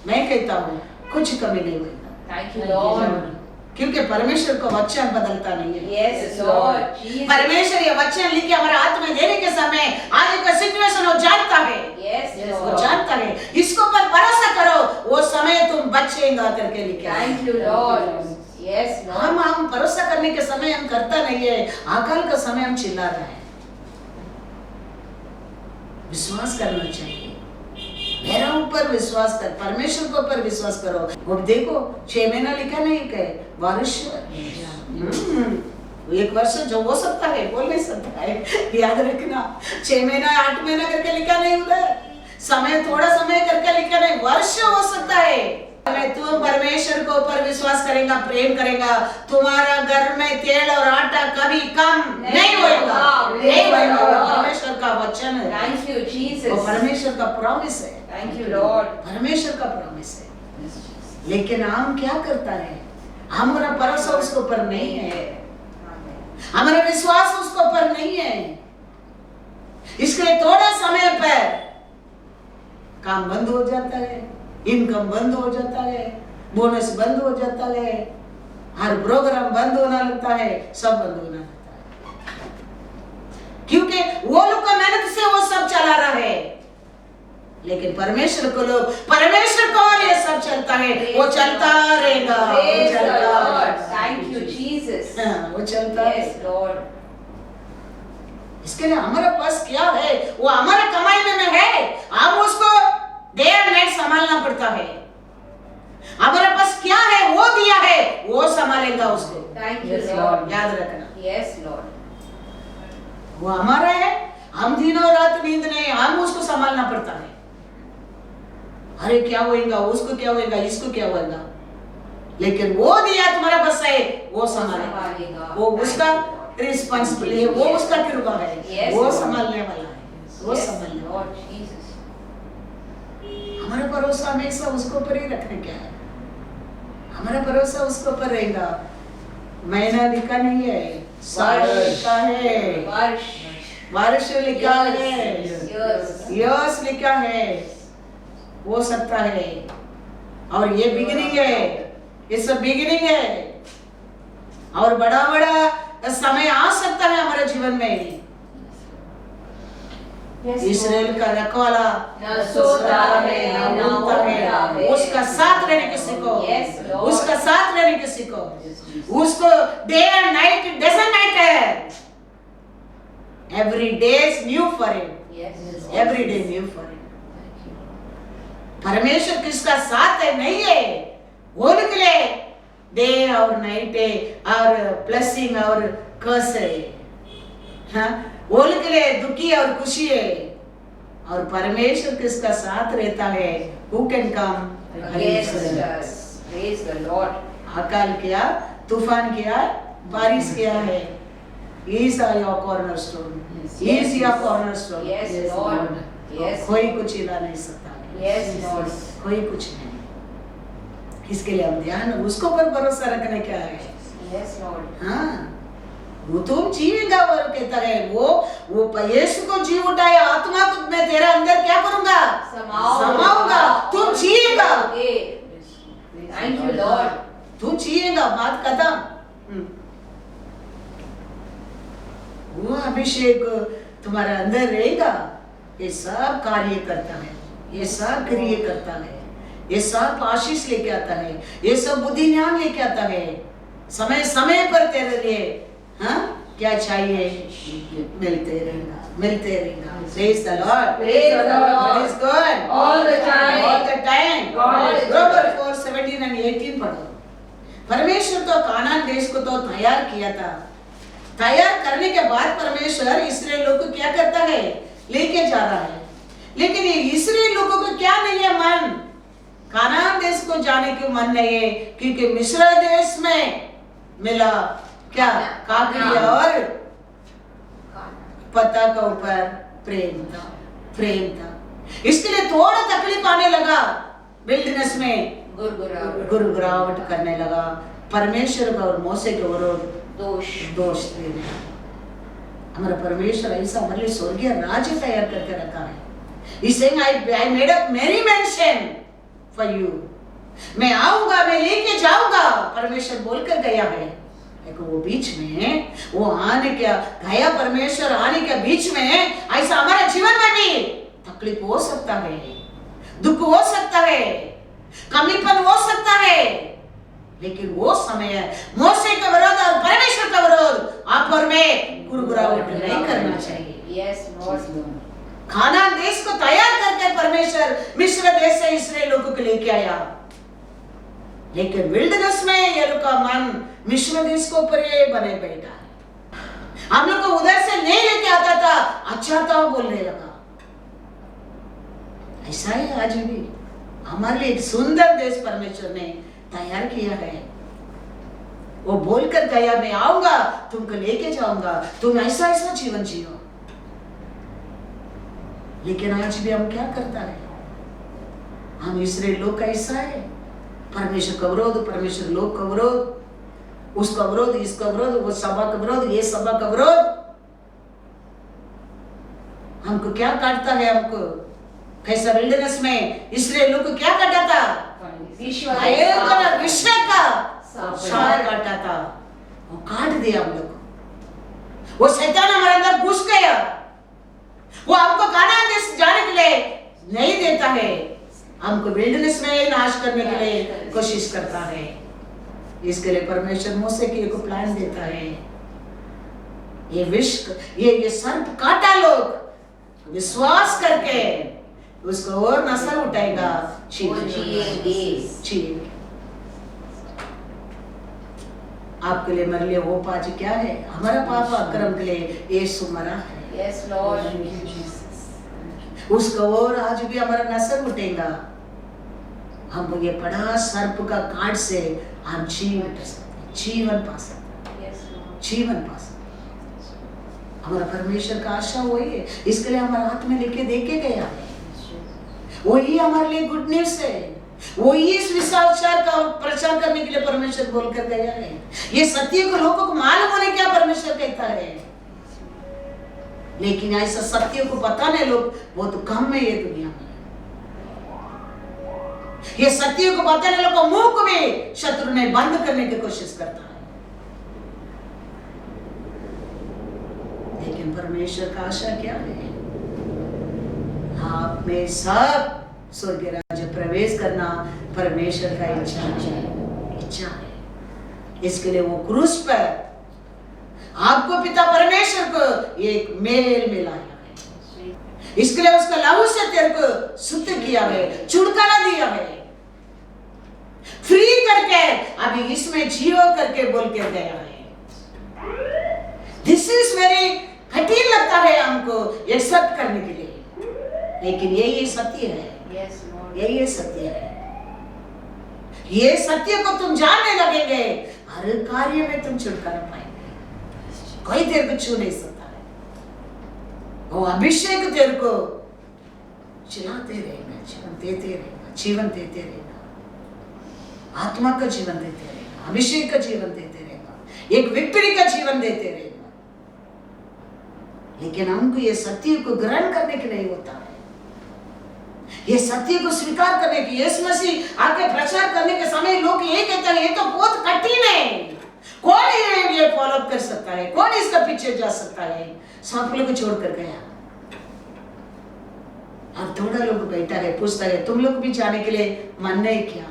मैं कहता हूँ कुछ कमी नहीं होगा। Thank you, Lord. क्योंकि परमेश्वर को वचन बदलता नहीं है। Yes, Lord. Jesus. परमेश्वर ये वचन लिख के हमारे हाथ में देने के समय आगे का सिचुएशन वो जानता है। Yes, वो Lord. जानता है। इसको पर भरोसा करो वो समय तुम बचेगा करके लिखे। Thank you, Lord. Yes, Lord. हम भरोसा करने के समय हम करता नहीं है, अकाल का समय हम चिल्ला रहे हैं। विश्वास करना चाहिए, मेरा ऊपर विश्वास कर, परमेश्वर के ऊपर विश्वास करो। वो देखो 6 महीना लिखा नहीं है वर्ष, 1 वर्ष जो हो सकता है बोल नहीं सकता है, याद रखना। 6 महीना 8 महीना करके लिखा नहीं उधर, समय थोड़ा समय करके लिखा नहीं, वर्ष हो सकता है। तुम परमेश्वर को ऊपर विश्वास करेगा, प्रेम करेगा, तुम्हारा घर में तेल और आटा कभी कम नहीं होगा, नहीं होगा। परमेश्वर का वचन है। Thank you, Jesus. वो परमेश्वर का प्रॉमिस है। Thank you, Lord. परमेश्वर का प्रॉमिस है। लेकिन हम क्या करता है? हमारा भरोसा उसके ऊपर नहीं है, हमारा विश्वास उसके ऊपर नहीं है। इसलिए थोड़ा समय पर काम बंद हो जाता है, इनकम बंद हो जाता है, बोनस बंद हो जाता है, हर प्रोग्राम बंद होना लगता है, सब बंद होना लगता है। क्योंकि वो लोग का मेहनत से वो सब चला रहा है, लेकिन परमेश्वर को लोग परमेश्वर को ये सब चलता है, वो चलता रहेगा। Praise the Lord. Thank you, Jesus. वो चलता है। Yes, Lord. इसके लिए हमारे पास क्या है? वो हमारे कमाई में है, हम उसको डे एंड नाइट संभालना पड़ता है। हमारे पास क्या है वो दिया है, वो संभालेगा उसको। Thank you, Lord. याद रखना, Yes, Lord. वो हमारा है, हम दिनों रात नींद नहीं, हम उसको संभालना पड़ता है। अरे क्या होएगा, उसको क्या होएगा, इसको क्या होएगा, लेकिन वो दिया तुम्हारे पास है, वो संभालेगा। वो उसका रिस्पांसिबिलिटी है, वो उसका कृपा है, वो संभालने वाला है, वो संभालने वाला है। हमारा भरोसा हमेशा उसको ऊपर ही रखने क्या है, हमारा भरोसा उसको ऊपर रहेगा। महीना लिखा नहीं है, साल लिखा है, वर्ष लिखा है, यर्स लिखा है, हो सकता है। और ये बिगिनिंग है, ये सब बिगिनिंग है, और बड़ा बड़ा समय आ सकता है हमारे जीवन में। इस्राएल का रखवाला न सोता है, न उठता है, उसका साथ रहने के सीखो, उसका साथ रहने के सीखो, उसको day and night doesn't matter, every day is new for him, every day new for him. परमेश्वर किसका साथ है नहीं है, वो निकले डे और नाइट है, और ब्लेसिंग और कर्स है, हाँ वो निकले दुखी और खुशी है। और परमेश्वर किसका साथ रहता है, who can come against us? Praise the Lord. अकाल किया, तूफान किया, बारिश किया है, He is your cornerstone, He is your cornerstone. Yes, Lord. Yes. कोई कुछ हिला नहीं सकता, Yes, Lord. कोई कुछ नहीं। इसके लिए हम ध्यान उसको पर भरोसा रखने क्या है। Yes, Lord. हाँ वो तुम जिएगा, वो कहता है वो यीशु को जी उठाए, आत्मा को मैं तेरा अंदर क्या करूंगा, समाऊंगा, तुम जिएगा। Thank you, Lord. तुम जिए अभिषेक तुम्हारे अंदर रहेगा, ये सब कार्य करता है, ये सब क्रिया करता है, ये सब आशीष लेके आता है, ये सब बुद्धि ज्ञान लेके आता है। समय समय पर तेरे लिए हाँ क्या चाहिए मिलते रहेगा, मिलते रहेगा। Praise the Lord. Praise the Lord. God is good. All the time. All the time. God is Proverbs 4:17 and 18 पढ़ो। परमेश्वर तो कानान देश को तो तैयार किया था, तैयार करने के बाद परमेश्वर इस्राएल लोग को क्या करता है, लेके जा रहा है। लेकिन ये इस्राएल लोगों को क्या नहीं है मन, कानान देश को जाने की मन नहीं है, क्योंकि मिस्र देश में मिला क्या, काकड़ी और पत्ता का ऊपर प्रेम था, प्रेम था। इसके लिए थोड़ा तकलीफ आने लगा, विल्डनेस में गुरगुराहट करने लगा, परमेश्वर का और मूसा के विरोध दोष देने। हमारा परमेश्वर ऐसा हमारे लिए स्वर्गीय राज्य तैयार करके रखा है। He's saying, I made a merry mansion for you. मैं आऊंगा, मैं लेके जाऊंगा, परमेश्वर बोलकर गया है। लेकिन वो बीच में वो आने क्या गया, परमेश्वर आने के बीच में ऐसा हमारे जीवन में भी तकलीफ हो सकता है, दुख हो सकता है, कमीपन हो सकता है। लेकिन वो समय है मूसा का विरोध और परमेश्वर का विरोध आप और मैं गुरगुराहट नहीं करना चाहिए। Yes, Lord. कानान देश को तैयार करके परमेश्वर मिस्र देश से इस्राएल लोगों को लेके आया, लेकिन विल्डनेस में ये लोग का मन मिस्र देश को ऊपर बने बैठा है। हम लोग को उधर से नहीं लेके आता था, अच्छा था बोलने लगा। ऐसा ही आज भी हमारे लिए एक सुंदर देश परमेश्वर ने तैयार किया है। वो बोलकर गया, मैं आऊंगा, तुमको लेके जाऊंगा, तुम ऐसा ऐसा जीवन जियो। लेकिन आज भी हम क्या करता है, हम इस्राएल लोग का ऐसा है, परमेश्वर का विरोध, परमेश्वर लोग का विरोध, उसका विरोध, इसका विरोध, वो सभा का विरोध, ये सभा का विरोध। हमको क्या काटता है, हमको कैसा विल्डनेस में इस्राएल लोग को क्या काटा था, विश्व का सार काटा था, वो काट दिया हम लोग। वो शैतान हमारे अंदर घुस गया, वो हमको कानान देश जाने के लिए नहीं देता है, हमको विल्डनेस में नाश करने के लिए कोशिश करता है। इसके लिए परमेश्वर मूसा के एक प्लान देता है। ये विश्व ये सर्प काटा लोग विश्वास करके उसको और नस्ल उठाएगा, आपके लिए मेरे लिए वो पाज क्या है, हमारा पाप अक्रम के लिए यीशु मरा है। Yes, Lord. उसका और आज भी हमारा नस्ल उठेगा। हम ये बड़ा सर्प का काट से हम जीवन पा सकते हैं, जीवन पा सकते। हमारा परमेश्वर का आशा वही है, इसके लिए हमारे हाथ में लेके देके गया है। वही हमारे लिए गुड न्यूज है, वही इस विचार का प्रचार करने के लिए परमेश्वर बोलकर गया है। ये सत्य को लोगों को मालूम होने क्या परमेश्वर कहता है, लेकिन ऐसा सत्य को बताने लोग बहुत कम है ये दुनिया में। ये सत्य को बताने लोग को मुंह को भी शत्रु ने बंद करने की कोशिश करता है। लेकिन परमेश्वर का आशा क्या है, आप में सब स्वर्ग राज्य प्रवेश करना परमेश्वर का इच्छा है। इसके लिए वो क्रूस पर आपको पिता परमेश्वर को एक मेल मिलाया है। इसके लिए उसका लहू से तेरे को शुद्ध किया है, छुटकारा दिया है, फ्री करके अभी इसमें जियो करके बोल के गया है। दिस इज वेरी कठिन लगता है हमको एक्सेप्ट करने के लिए, लेकिन यही सत्य है। यही सत्य है। ये सत्य को तुम जानने लगेंगे, हर कार्य में तुम छुटकारा पाएंगे। कोई तेरे को छू नहीं सकता है। वो अभिषेक तेरे को चलाते रहेगा, जीवन देते रहेगा, जीवन देते रहेगा, आत्मा का जीवन देते रहेगा, अभिषेक का जीवन देते रहेगा, एक विक्ट्री का जीवन देते रहेगा। लेकिन हमको ये सत्य को ग्रहण करने के लिए होता है, ये सत्य को स्वीकार करने की। यीशु मसीह आके प्रचार करने के समय लोग ये कहते हैं ये तो बहुत कठिन है, कौन ये फॉलो कर सकता है, कौन इसका पीछे जा सकता है। सब लोग छोड़कर गया। अब थोड़ा लोग बैठा है, पूछता है तुम लोग भी जाने के लिए मन नहीं क्या?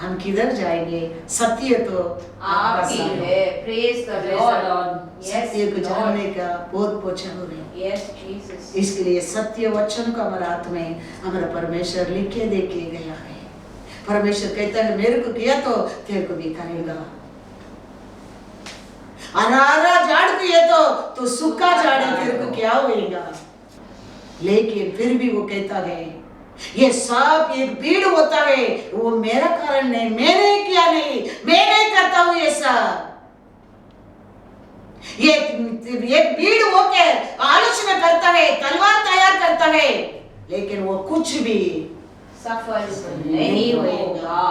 हम किधर जाएंगे? सत्य तो आप ही है। Praise the Lord. सत्य को जानने का बहुत पोछा हो रहा है। Yes Jesus. इसके लिए सत्य वचन को हमारे हाथ में हमारा परमेश्वर लिख के दे के गया है। परमेश्वर कहता है मेरे को किया तो तेरे को भी करेगा। अनारा झाड़ किए तो तू सूखा झाड़ है, तेरे को क्या होएगा? लेकिन फिर भी वो कहता है ये सब एक भीड़ होता है, वो मेरा कारण नहीं, मैंने किया नहीं, मैं नहीं करता हूं ये सब। ये एक भीड़ होकर आलोचना करता है, तलवार तैयार करता है, लेकिन वो कुछ भी सफल नहीं होगा।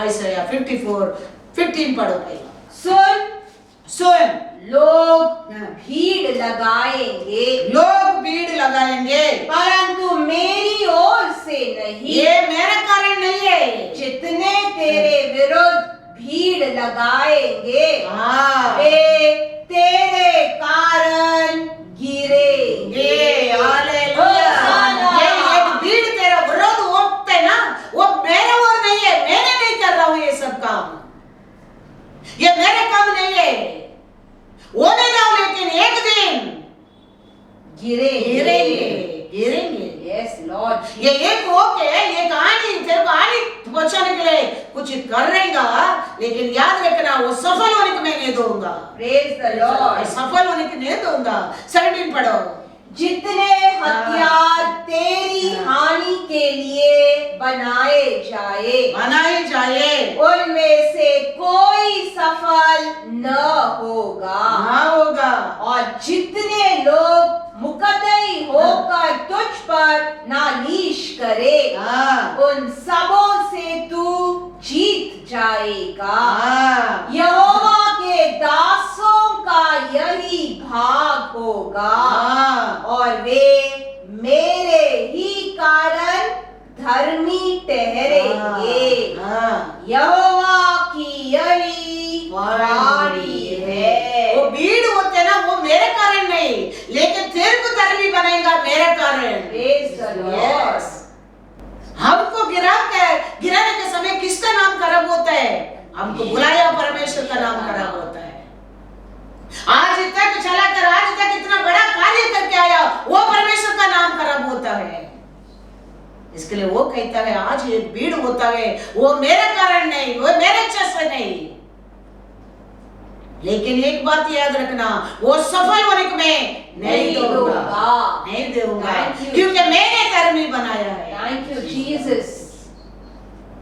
आयसाया 54:15 पढ़ो पहले। सुन लोग भीड़ लगाएंगे, लोग भीड़ लगाएंगे, परंतु मेरी ओर से नहीं। ये मेरा कारण नहीं है। जितने तेरे विरुद्ध भीड़ लगाएंगे हाँ, वे तेरे कारण गिरेंगे। हालेलुया। ये एक भीड़ तेरा विरोध होते ना, वो मेरे ओर नहीं है, मैंने नहीं कर रहा हूँ ये सब काम, ये मेरे काम नहीं है। होने दो, लेकिन एक दिन गिरेंगे। Yes Lord. ये एक होके एक आनी तेरे को आनी पहुंचाने के लिए कुछ कर रहेगा, लेकिन याद रखना वो सफल होने को मैं नहीं दूंगा। Praise the Lord. सफल होने को नहीं दूंगा। 17 पढ़ो। जितने हथियार तेरी हानि के लिए बनाए जाए उनमें से कोई सफल न होगा। और जितने लोग मुकद्दई होकर तुझ पर नालिश करे उन सबों से तू जीत जाएगा। यहोवा के दासों का यही भाग होगा और वे मेरे ही कारण धर्मी ठहरेंगे। यहोवा की यही वाणी है। वो भीड़ होते ना, वो मेरे कारण नहीं, लेकिन तेरे को धर्मी बनाएगा मेरे कारण। Praise the Lord. हमको गिराने के समय किसका नाम खराब होता है? हमको बुलाया परमेश्वर का नाम खराब होता है। आज तक चलाकर आज तक इतना बड़ा कार्य करके आया, वो परमेश्वर का नाम खराब होता है। इसके लिए वो कहता है आज ये भीड़ होता है, वो मेरे कारण नहीं, वो मेरे इच्छा से नहीं। लेकिन एक बात याद रखना, वो सफल होने को मैं नहीं दूंगा, क्योंकि मैंने धर्मी बनाया है। Thank you Jesus.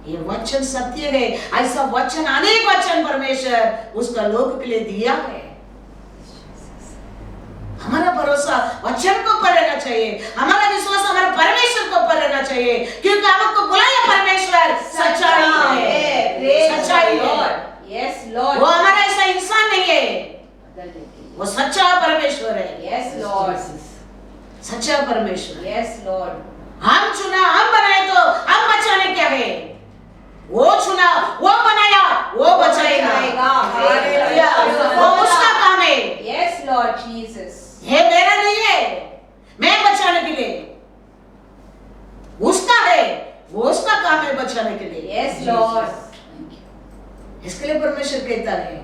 ये वचन सत्य है। ऐसा वचन अनेक वचन परमेश्वर उसका लोग के लिए दिया है। हमारा भरोसा वचन को पर रहना चाहिए, हमारा विश्वास हमारे परमेश्वर को पर रहना चाहिए, क्योंकि हमको बुलाया परमेश्वर सच्चाई है। सच्चाई है। Yes Lord. वो हमारा ऐसा इंसान नहीं है, वो सच्चा परमेश्वर है। Yes Lord. सच्चा परमेश्वर। Yes Lord. हम चुना, हम बनाए तो हम बचाने क्या है? वो चुना, वो बनाया, वो बचाएगा। हालेलुया। वो उसका काम है। Yes Lord Jesus. ये मेरा नहीं है, मैं बचाने के लिए, उसका है, वो उसका काम है बचाने के लिए। Yes Lord. इसके लिए परमेश्वर कहता है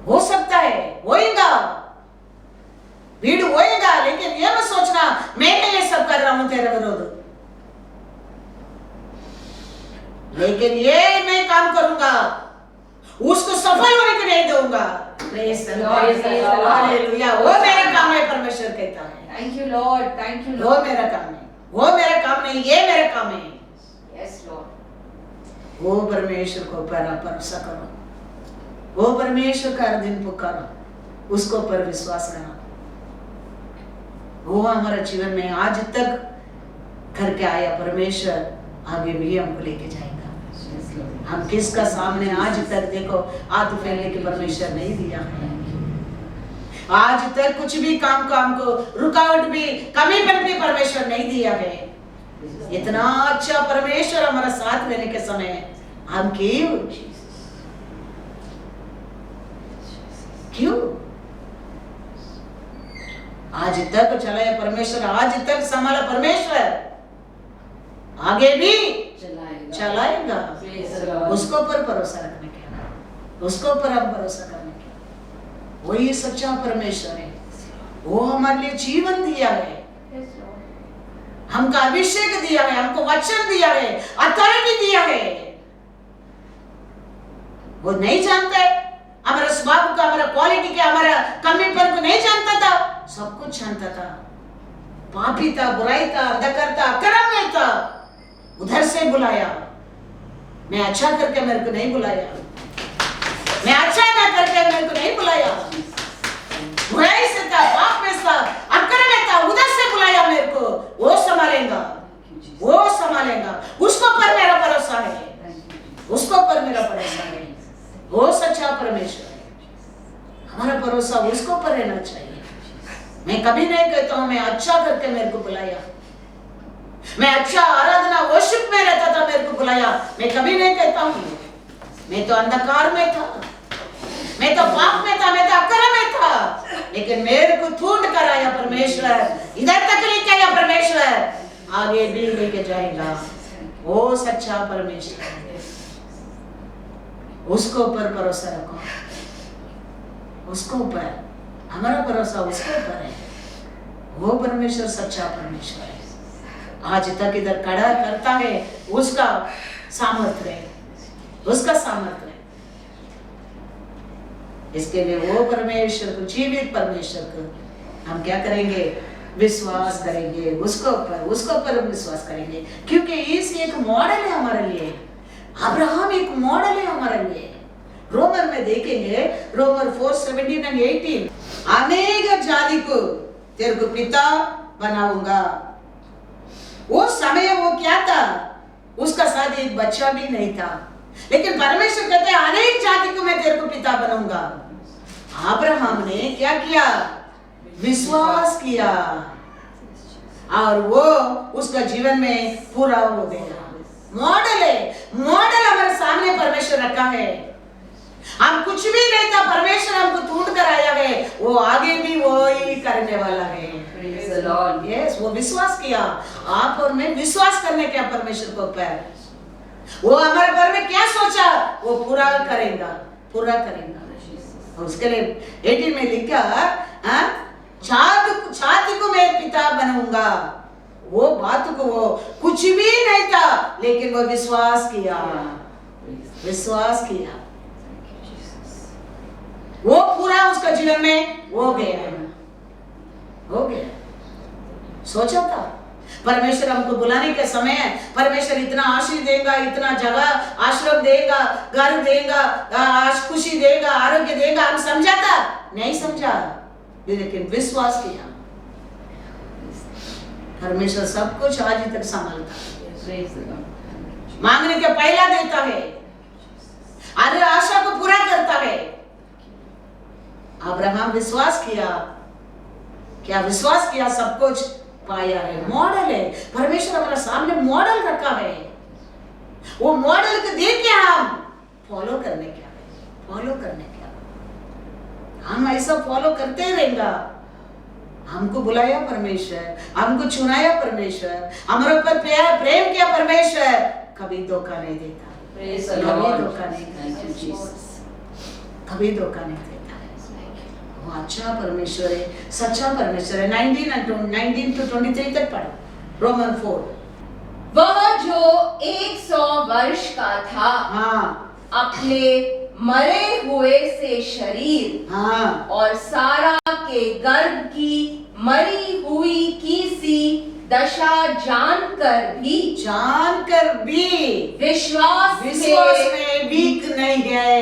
हो सकता है होएगा, भीड़ होएगा, लेकिन ये मत सोचना मैं ये सब कर रहा हूं तेरे विरोध, लेकिन ये मैं काम करूंगा, उसको सफल होने को नहीं दूंगा। हालेलुया। वो मेरा काम है, परमेश्वर कहता है। Thank you Lord. Thank you वो लॉर्ड। मेरा काम है, वो मेरा काम नहीं, ये मेरा काम है। Yes Lord. वो परमेश्वर को पर भरोसा करो, वो परमेश्वर का हर दिन पुकारो, उसको पर विश्वास करो। वो हमारे जीवन में आज तक करके आया परमेश्वर, आगे भी हमको लेके जाएगा। हम किसका सामने आज तक देखो हाथ फैलने के परमेश्वर नहीं दिया है। आज तक कुछ भी काम को हमको रुकावट भी, कमीपन भी परमेश्वर नहीं दिया है। इतना अच्छा परमेश्वर हमारा साथ रहने के समय हम क्यों आज तक चलाया परमेश्वर, आज तक संभाला परमेश्वर, आगे भी चलाएगा। उसको पर भरोसा रखने के, उसको पर हम भरोसा करने के, वही सच्चा परमेश्वर है। वो हमारे लिए जीवन दिया है, हमको अभिषेक दिया है, हमको वचन दिया है, अथॉरिटी दिया है। वो नहीं जानता है हमारा स्वभाव का, हमारा क्वालिटी का, हमारा कमीपन को नहीं जानता था, सब कुछ जानता था। पापी था, बुराई था, अंधकार था, अकर्म में था, उधर से बुलाया। मैं अच्छा करके मेरे को नहीं बुलाया, मैं अच्छा ना करके मेरे को नहीं बुलाया, बुराई से था, पाप में था, अकर्म में था, उधर से बुलाया मेरे को। वो संभालेगा, वो संभालेगा। उसको पर मेरा भरोसा है, उसको पर मेरा भरोसा है। वो सच्चा परमेश्वर है, हमारा भरोसा उसको पर रहना चाहिए। मैं कभी नहीं कहता हूं मैं अच्छा करके मेरे को बुलाया, मैं अच्छा आराधना वर्शिप में रहता था मेरे को बुलाया। मैं कभी नहीं कहता हूं मैं तो अंधकार में था, मैं तो पाप में था, मैं तो अकर्म में था, लेकिन मेरे को ढूंढ कर आया परमेश्वर, इधर तक लेके आया परमेश्वर, आगे भी लेके जाएगा। वो सच्चा परमेश्वर है, उसको ऊपर भरोसा रखो, उसको ऊपर, हमारा भरोसा उसको ऊपर है। वो परमेश्वर सच्चा परमेश्वर है, आज तक इधर खड़ा करता है, उसका सामर्थ्य है, उसका सामर्थ्य है। इसके लिए वो परमेश्वर को, जीवित परमेश्वर को हम क्या करेंगे? विश्वास करेंगे, उसको ऊपर विश्वास करेंगे, क्योंकि इस एक मॉडल है हमारे लिए। अब्राहम एक मॉडल है हमारे लिए। रोमर में देखेंगे, रोमर 4:17 और 18, अनेक जाति को तेरे को पिता बनाऊंगा। वो समय वो क्या था? उसका साथ एक बच्चा भी नहीं था, लेकिन परमेश्वर कहते हैं अनेक जाति को मैं तेरे को पिता बनाऊंगा। अब्राहम ने क्या किया? विश्वास किया, और वो उसका जीवन में पूरा हो गया। मॉडल है, मॉडल हमारे सामने परमेश्वर रखा है। हम कुछ भी नहीं था, परमेश्वर हमको ढूंढ कर आया है, वो आगे भी वो ही करने वाला है। यस, वो विश्वास किया। आप और मैं विश्वास करने क्या परमेश्वर को ऊपर, वो हमारे बारे में क्या सोचा वो पूरा करेगा, पूरा करेगा। उसके लिए 18 में लिखा, छाती को मैं पिता बनाऊंगा। वो बात को वो कुछ भी नहीं था, लेकिन वो विश्वास किया, विश्वास किया, वो पूरा उसका जीवन में हो गया, हो गया। सोचा था परमेश्वर हमको बुलाने के समय परमेश्वर इतना आशीष देगा, इतना जगह आश्रम देगा, घर देगा, खुशी देगा, आरोग्य देगा, हम समझा था? नहीं समझा, लेकिन विश्वास किया। परमेश्वर सब कुछ आज तक संभालता है, मांगने के पहला देता है, अरे आशा को पूरा करता है। अब्राहम विश्वास किया, क्या विश्वास किया? सब कुछ पाया है। मॉडल है परमेश्वर हमारे सामने, मॉडल रखा है। वो मॉडल को देख के हम फॉलो करने क्या, फॉलो करने क्या, हम ऐसा फॉलो करते रहेंगे। हमको बुलाया परमेश्वर, हमको चुनाया परमेश्वर, हमारे ऊपर प्रेम किया परमेश्वर, कभी धोखा नहीं देता, कभी धोखा नहीं देता, कभी धोखा नहीं देता। वो अच्छा परमेश्वर है, सच्चा परमेश्वर है। 19 to 23 तक पढ़ो, रोमन 4। वह जो 100 वर्ष का था, अपने मरे हुए से शरीर और सारा के गर्भ की मरी हुई की सी दशा जानकर भी विश्वास में वीक नहीं गए।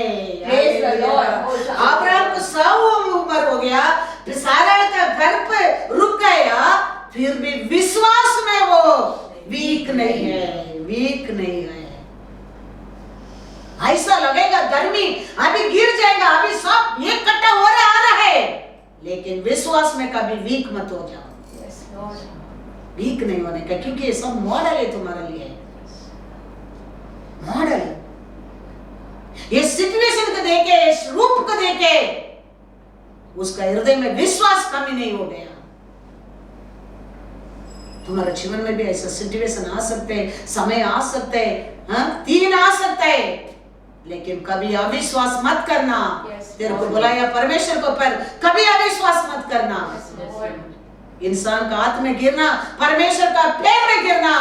अब्राहम को 100 उम्र हो गया, सारा का गर्भ रुक गया, फिर भी विश्वास में वो वीक नहीं है, वीक नहीं है। ऐसा लगेगा धर्मी अभी गिर जाएगा, अभी सब ये इकट्ठा हो रहा है, लेकिन विश्वास में कभी वीक मत हो जाओ। वीक नहीं होने का, क्योंकि ये सब मॉडल है तुम्हारे लिए, मॉडल। ये सिचुएशन को देखे, इस रूप को देखे, उसका हृदय में विश्वास कमी नहीं हो गया, तुम्हारे जीवन में भी ऐसा सिचुएशन आ सकते हैं, समय आ सकते हैं, हाँ 3 आ सकता है, लेकिन कभी अविश्वास मत करना। तेरे को बुलाया परमेश्वर को, पर कभी अविश्वास मत करना। इंसान का हाथ में गिरना, परमेश्वर का पैर में गिरना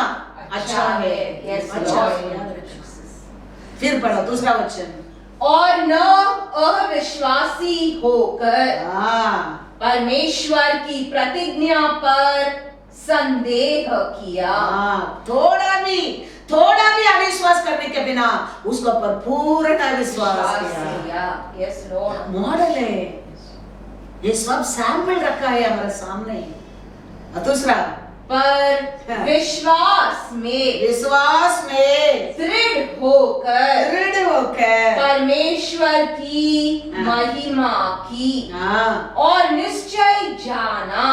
अच्छा है, अच्छा है। फिर पढ़ो दूसरा वचन। और न अविश्वासी होकर परमेश्वर की प्रतिज्ञा पर संदेह किया। थोड़ा भी अविश्वास करने के बिना उसको पर पूर्ण विश्वास किया। Yes Lord. मॉडल है ये, सब सैंपल रखा है हमारे सामने। दूसरा, पर विश्वास में दृढ़ होकर परमेश्वर की महिमा की और निश्चय जाना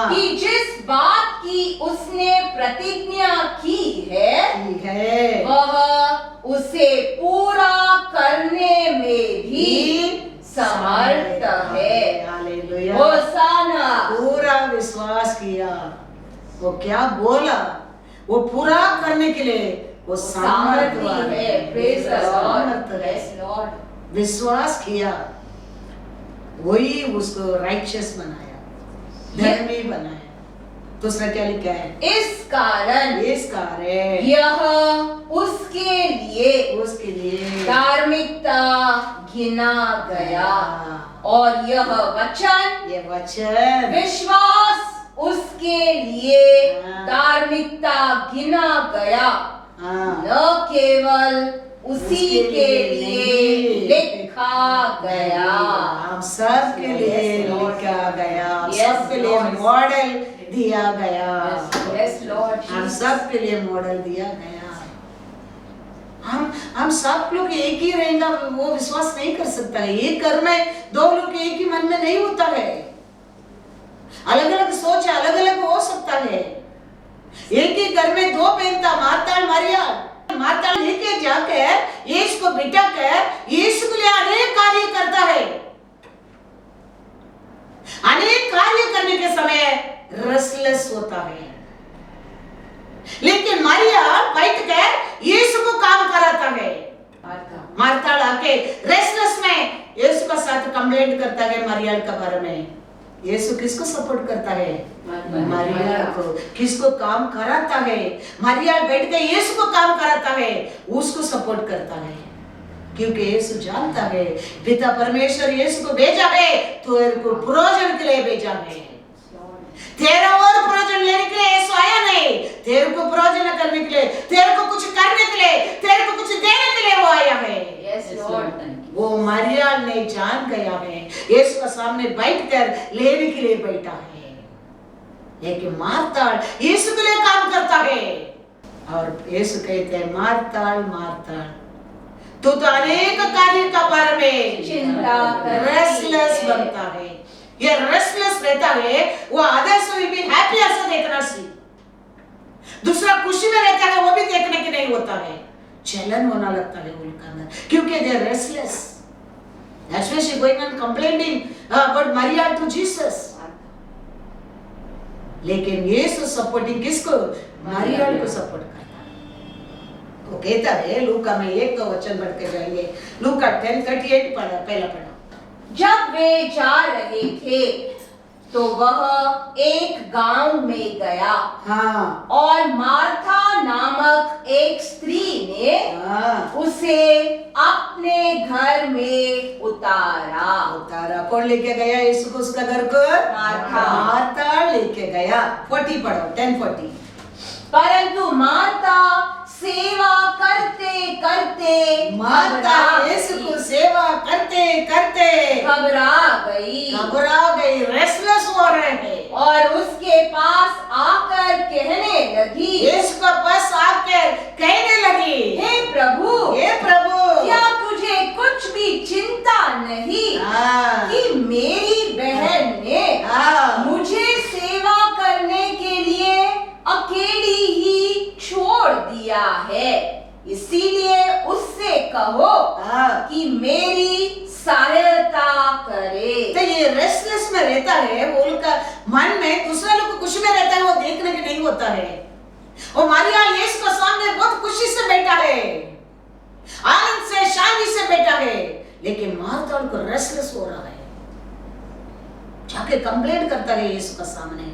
कि जिस बात की उसने प्रतिज्ञा की है वह उसे पूरा करने में भी समर्थ है। होशाना। पूरा विश्वास किया, वो क्या बोला वो पूरा करने के लिए वो सामर्थ्य है। Praise the Lord. Yes Lord. विश्वास किया, वही उसको राइचियस बनाया, धर्मी बनाया। दूसरा क्या लिखा है? इस कारण यह उसके लिए धार्मिकता गिना गया और यह वचन विश्वास उसके लिए धार्मिकता गिना गया, न केवल उसी के लिए लिखा गया। हम सब के लिए लिखा गया, सब के लिए मॉडल दिया गया। हम सब के लिए मॉडल दिया गया। हम सब लोग एक ही रहेंगे वो विश्वास नहीं कर सकता है। एक घर में 2 लोग एक ही मन में नहीं होता है, अलग अलग सोच अलग अलग हो सकता है। एक ही घर में 2 बहन था, मार्ता मार्ता लेके जाकर यीशु को बिठा कर यीशु के लिए अनेक कार्य करता है। अनेक कार्य करने के समय रेस्टलेस होता है, लेकिन मारिया बैठ कर यीशु को काम कराता है। मार्ता आके रेस्टलेस में यीशु का साथ कंप्लेंट करता है मारिया के बारे में। यीशु किसको सपोर्ट करता है? मारिया को। किसको काम कराता है? मारिया बैठ के यीशु को काम कराता है, उसको सपोर्ट करता है, क्योंकि यीशु जानता है पिता परमेश्वर यीशु को भेजा है तो इनको प्रयोजन के लिए भेजा है। तेरा और प्रयोजन लेने के लिए यीशु आया नहीं, तेरे को प्रयोजन करने के लिए, तेरे को कुछ करने के लिए, तेरे को कुछ देने के लिए वो आया है। Yes Lord. वो मारिया ने जान गया है, यीशु के सामने बैठकर लेने के लिए बैठा है, लेकिन मार्ता यीशु के लिए काम करता है। और यीशु कहते हैं मार्ता तू तो अनेक कार्य का बारे में चिंता रेस्टलेस बनता है। ये रेस्टलेस रहता है, वो अदर्स विल बी हैप्पी ऐसा देखना सी, दूसरा खुशी में रहता है वो भी देखने के नहीं होता है, चलन होना लगता है उनका अंदर, क्योंकि they are restless. That's why she going and complaining about Maria to Jesus. लेकिन यीशु सपोर्टिंग किसको? मारिया को सपोर्ट करता है। वो कहता है लूका में 1-2 वचन बढ़ के जाएंगे। लूका 10:38 पहला पढ़ा। जब वे जा रहे थे तो वह एक गांव में गया। और मार्था नामक एक स्त्री ने उसे अपने घर में उतारा। कौन लेके गया यीशु को उसका घर को? मार्था लेके गया। 40 पढ़ो, 10:40। परंतु मार्था सेवा करते करते यीशु को सेवा करते करते घबरा गई, रेस्टलेस हो रहे हैं। और उसके पास आकर कहने लगी, यीशु के पास आकर कहने लगी, हे प्रभु, क्या तुझे कुछ भी चिंता नहीं कि मेरी बहन ने मुझे सेवा करने के लिए अकेली ही छोड़ दिया है? इसीलिए उससे कहो कि मेरी सहायता करे। तो ये रेस्टलेस में रहता है, वो उनका मन में दूसरे लोग को खुशी में रहता है, वो देखने के नहीं होता है। वो मारिया यीशु के सामने बहुत खुशी से बैठा है, आनंद से शांति से बैठा है, लेकिन मार्था को रेस्टलेस हो रहा है, जाके कंप्लेंट करता है यीशु के सामने।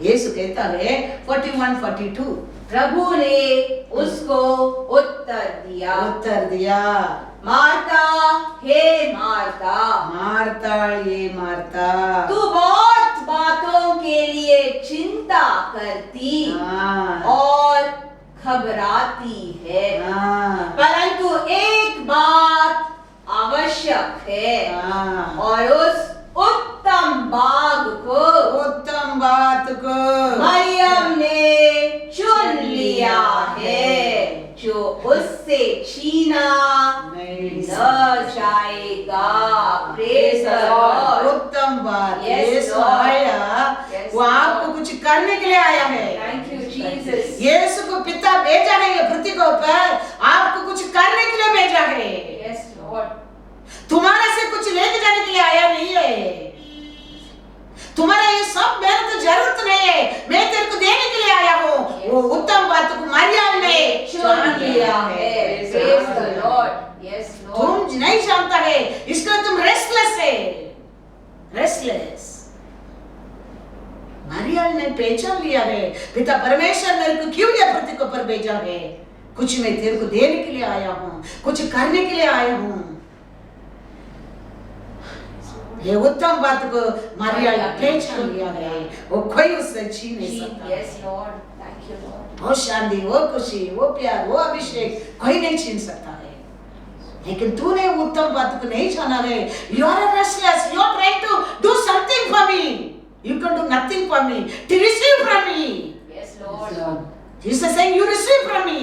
यीशु कहता है 41-42, प्रभु ने उसको उत्तर दिया, मार्ता, हे मार्ता, मार्ता ये मार्ता, तू बहुत बातों के लिए चिंता करती और घबराती है, परंतु एक बात आवश्यक है, और उस उत्तम बात को मरियम ने चुन लिया है, जो उससे छीना न जाएगा। Praise the Lord. उत्तम बात, Yes, यीशु Lord. आया, Yes, वो आपको Lord. कुछ करने के लिए आया है। Thank you, Jesus. यीशु को पिता भेजा है ये पृथ्वी के ऊपर, आपको कुछ करने के लिए भेजा है। Yes, Lord. तुम्हारे से कुछ लेके जाने के लिए आया नहीं है। तुम्हारा ये सब मेरे तो जरूरत नहीं है, मैं तेरे को देने के लिए आया हूँ। वो उत्तम बात को मरियम ने चुन लिया है। Praise the Lord. Yes, Lord. तुम नहीं जानता है, इसका तुम रेस्टलेस है, रेस्टलेस। मरियम ने पहचान लिया है, पिता परमेश्वर मेरे को क्यों ये पृथ्वी के ऊपर भेजा है, कुछ मैं तेरे को देने के लिए आया हूँ, कुछ करने के लिए आया हूँ। ये उत्तम बात को मरियम ने पहचान लिया है, वो कोई उससे छीन नहीं सकता। Yes, Lord. Thank you, Lord. वो शांति, वो खुशी, वो प्यार, वो अभिषेक कोई नहीं छीन सकता है। लेकिन तूने उत्तम बात को नहीं जाना है। You are restless. You are trying to do something for me. You can do nothing for me. To receive from me. Yes, Lord. Jesus is saying, you receive from me.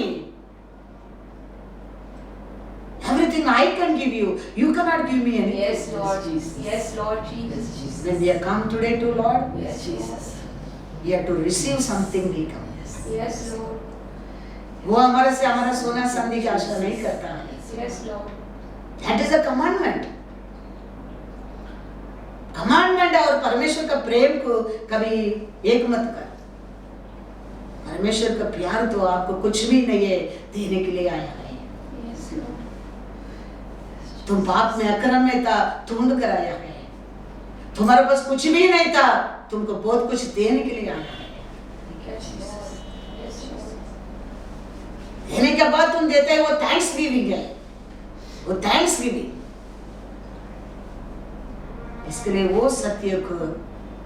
Everything I can give you, you cannot give me anything. Yes, Lord. Yes, Lord Jesus. When we have come today to Lord, Yes, Jesus. we have to receive something. We come. Yes, Lord. वो हमारे से हमारा सोना चांदी की आशा नहीं करता है। Yes, Lord. That is a commandment. Commandment और परमेश्वर का प्रेम को कभी एक मत कर। परमेश्वर का प्यार तो आपको कुछ भी नहीं है, देने के लिए आया है। Yes, Lord. तुम पाप में अक्रम में था, ढूंढ कर आया है। तुम्हारे पास कुछ भी नहीं था, तुमको बहुत कुछ देने के लिए आया है। Yes, Lord. Yes, Lord. देने के बाद तुम देते हो, वो थैंक्स गिविंग है, वो थैंक्स गिविंग। इसके लिए वो सत्य को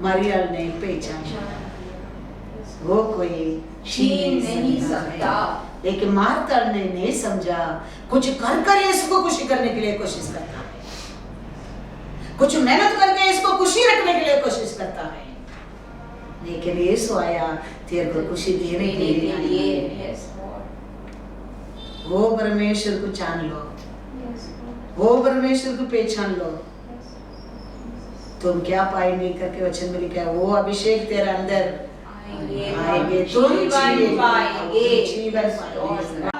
मरियम ने पहचाना, वो कोई छीन नहीं सकता। लेकिन मार्था ने नहीं समझा, कुछ कर कर इसको खुशी करने के लिए कोशिश करता है, कुछ मेहनत करके इसको खुशी रखने के लिए कोशिश करता है। लेकिन यीशु आया तेरे को खुशी देने के लिए आया। Yes, Lord. वो परमेश्वर को जान लो, Yes, Lord. वो परमेश्वर को पहचान लो, Yes. तुम क्या पाएंगे करके वचन में लिखा है, वो अभिषेक तेरे अंदर आएंगे, आएंगे, तुम जीवन पाएंगे। जीवन पाएंगे।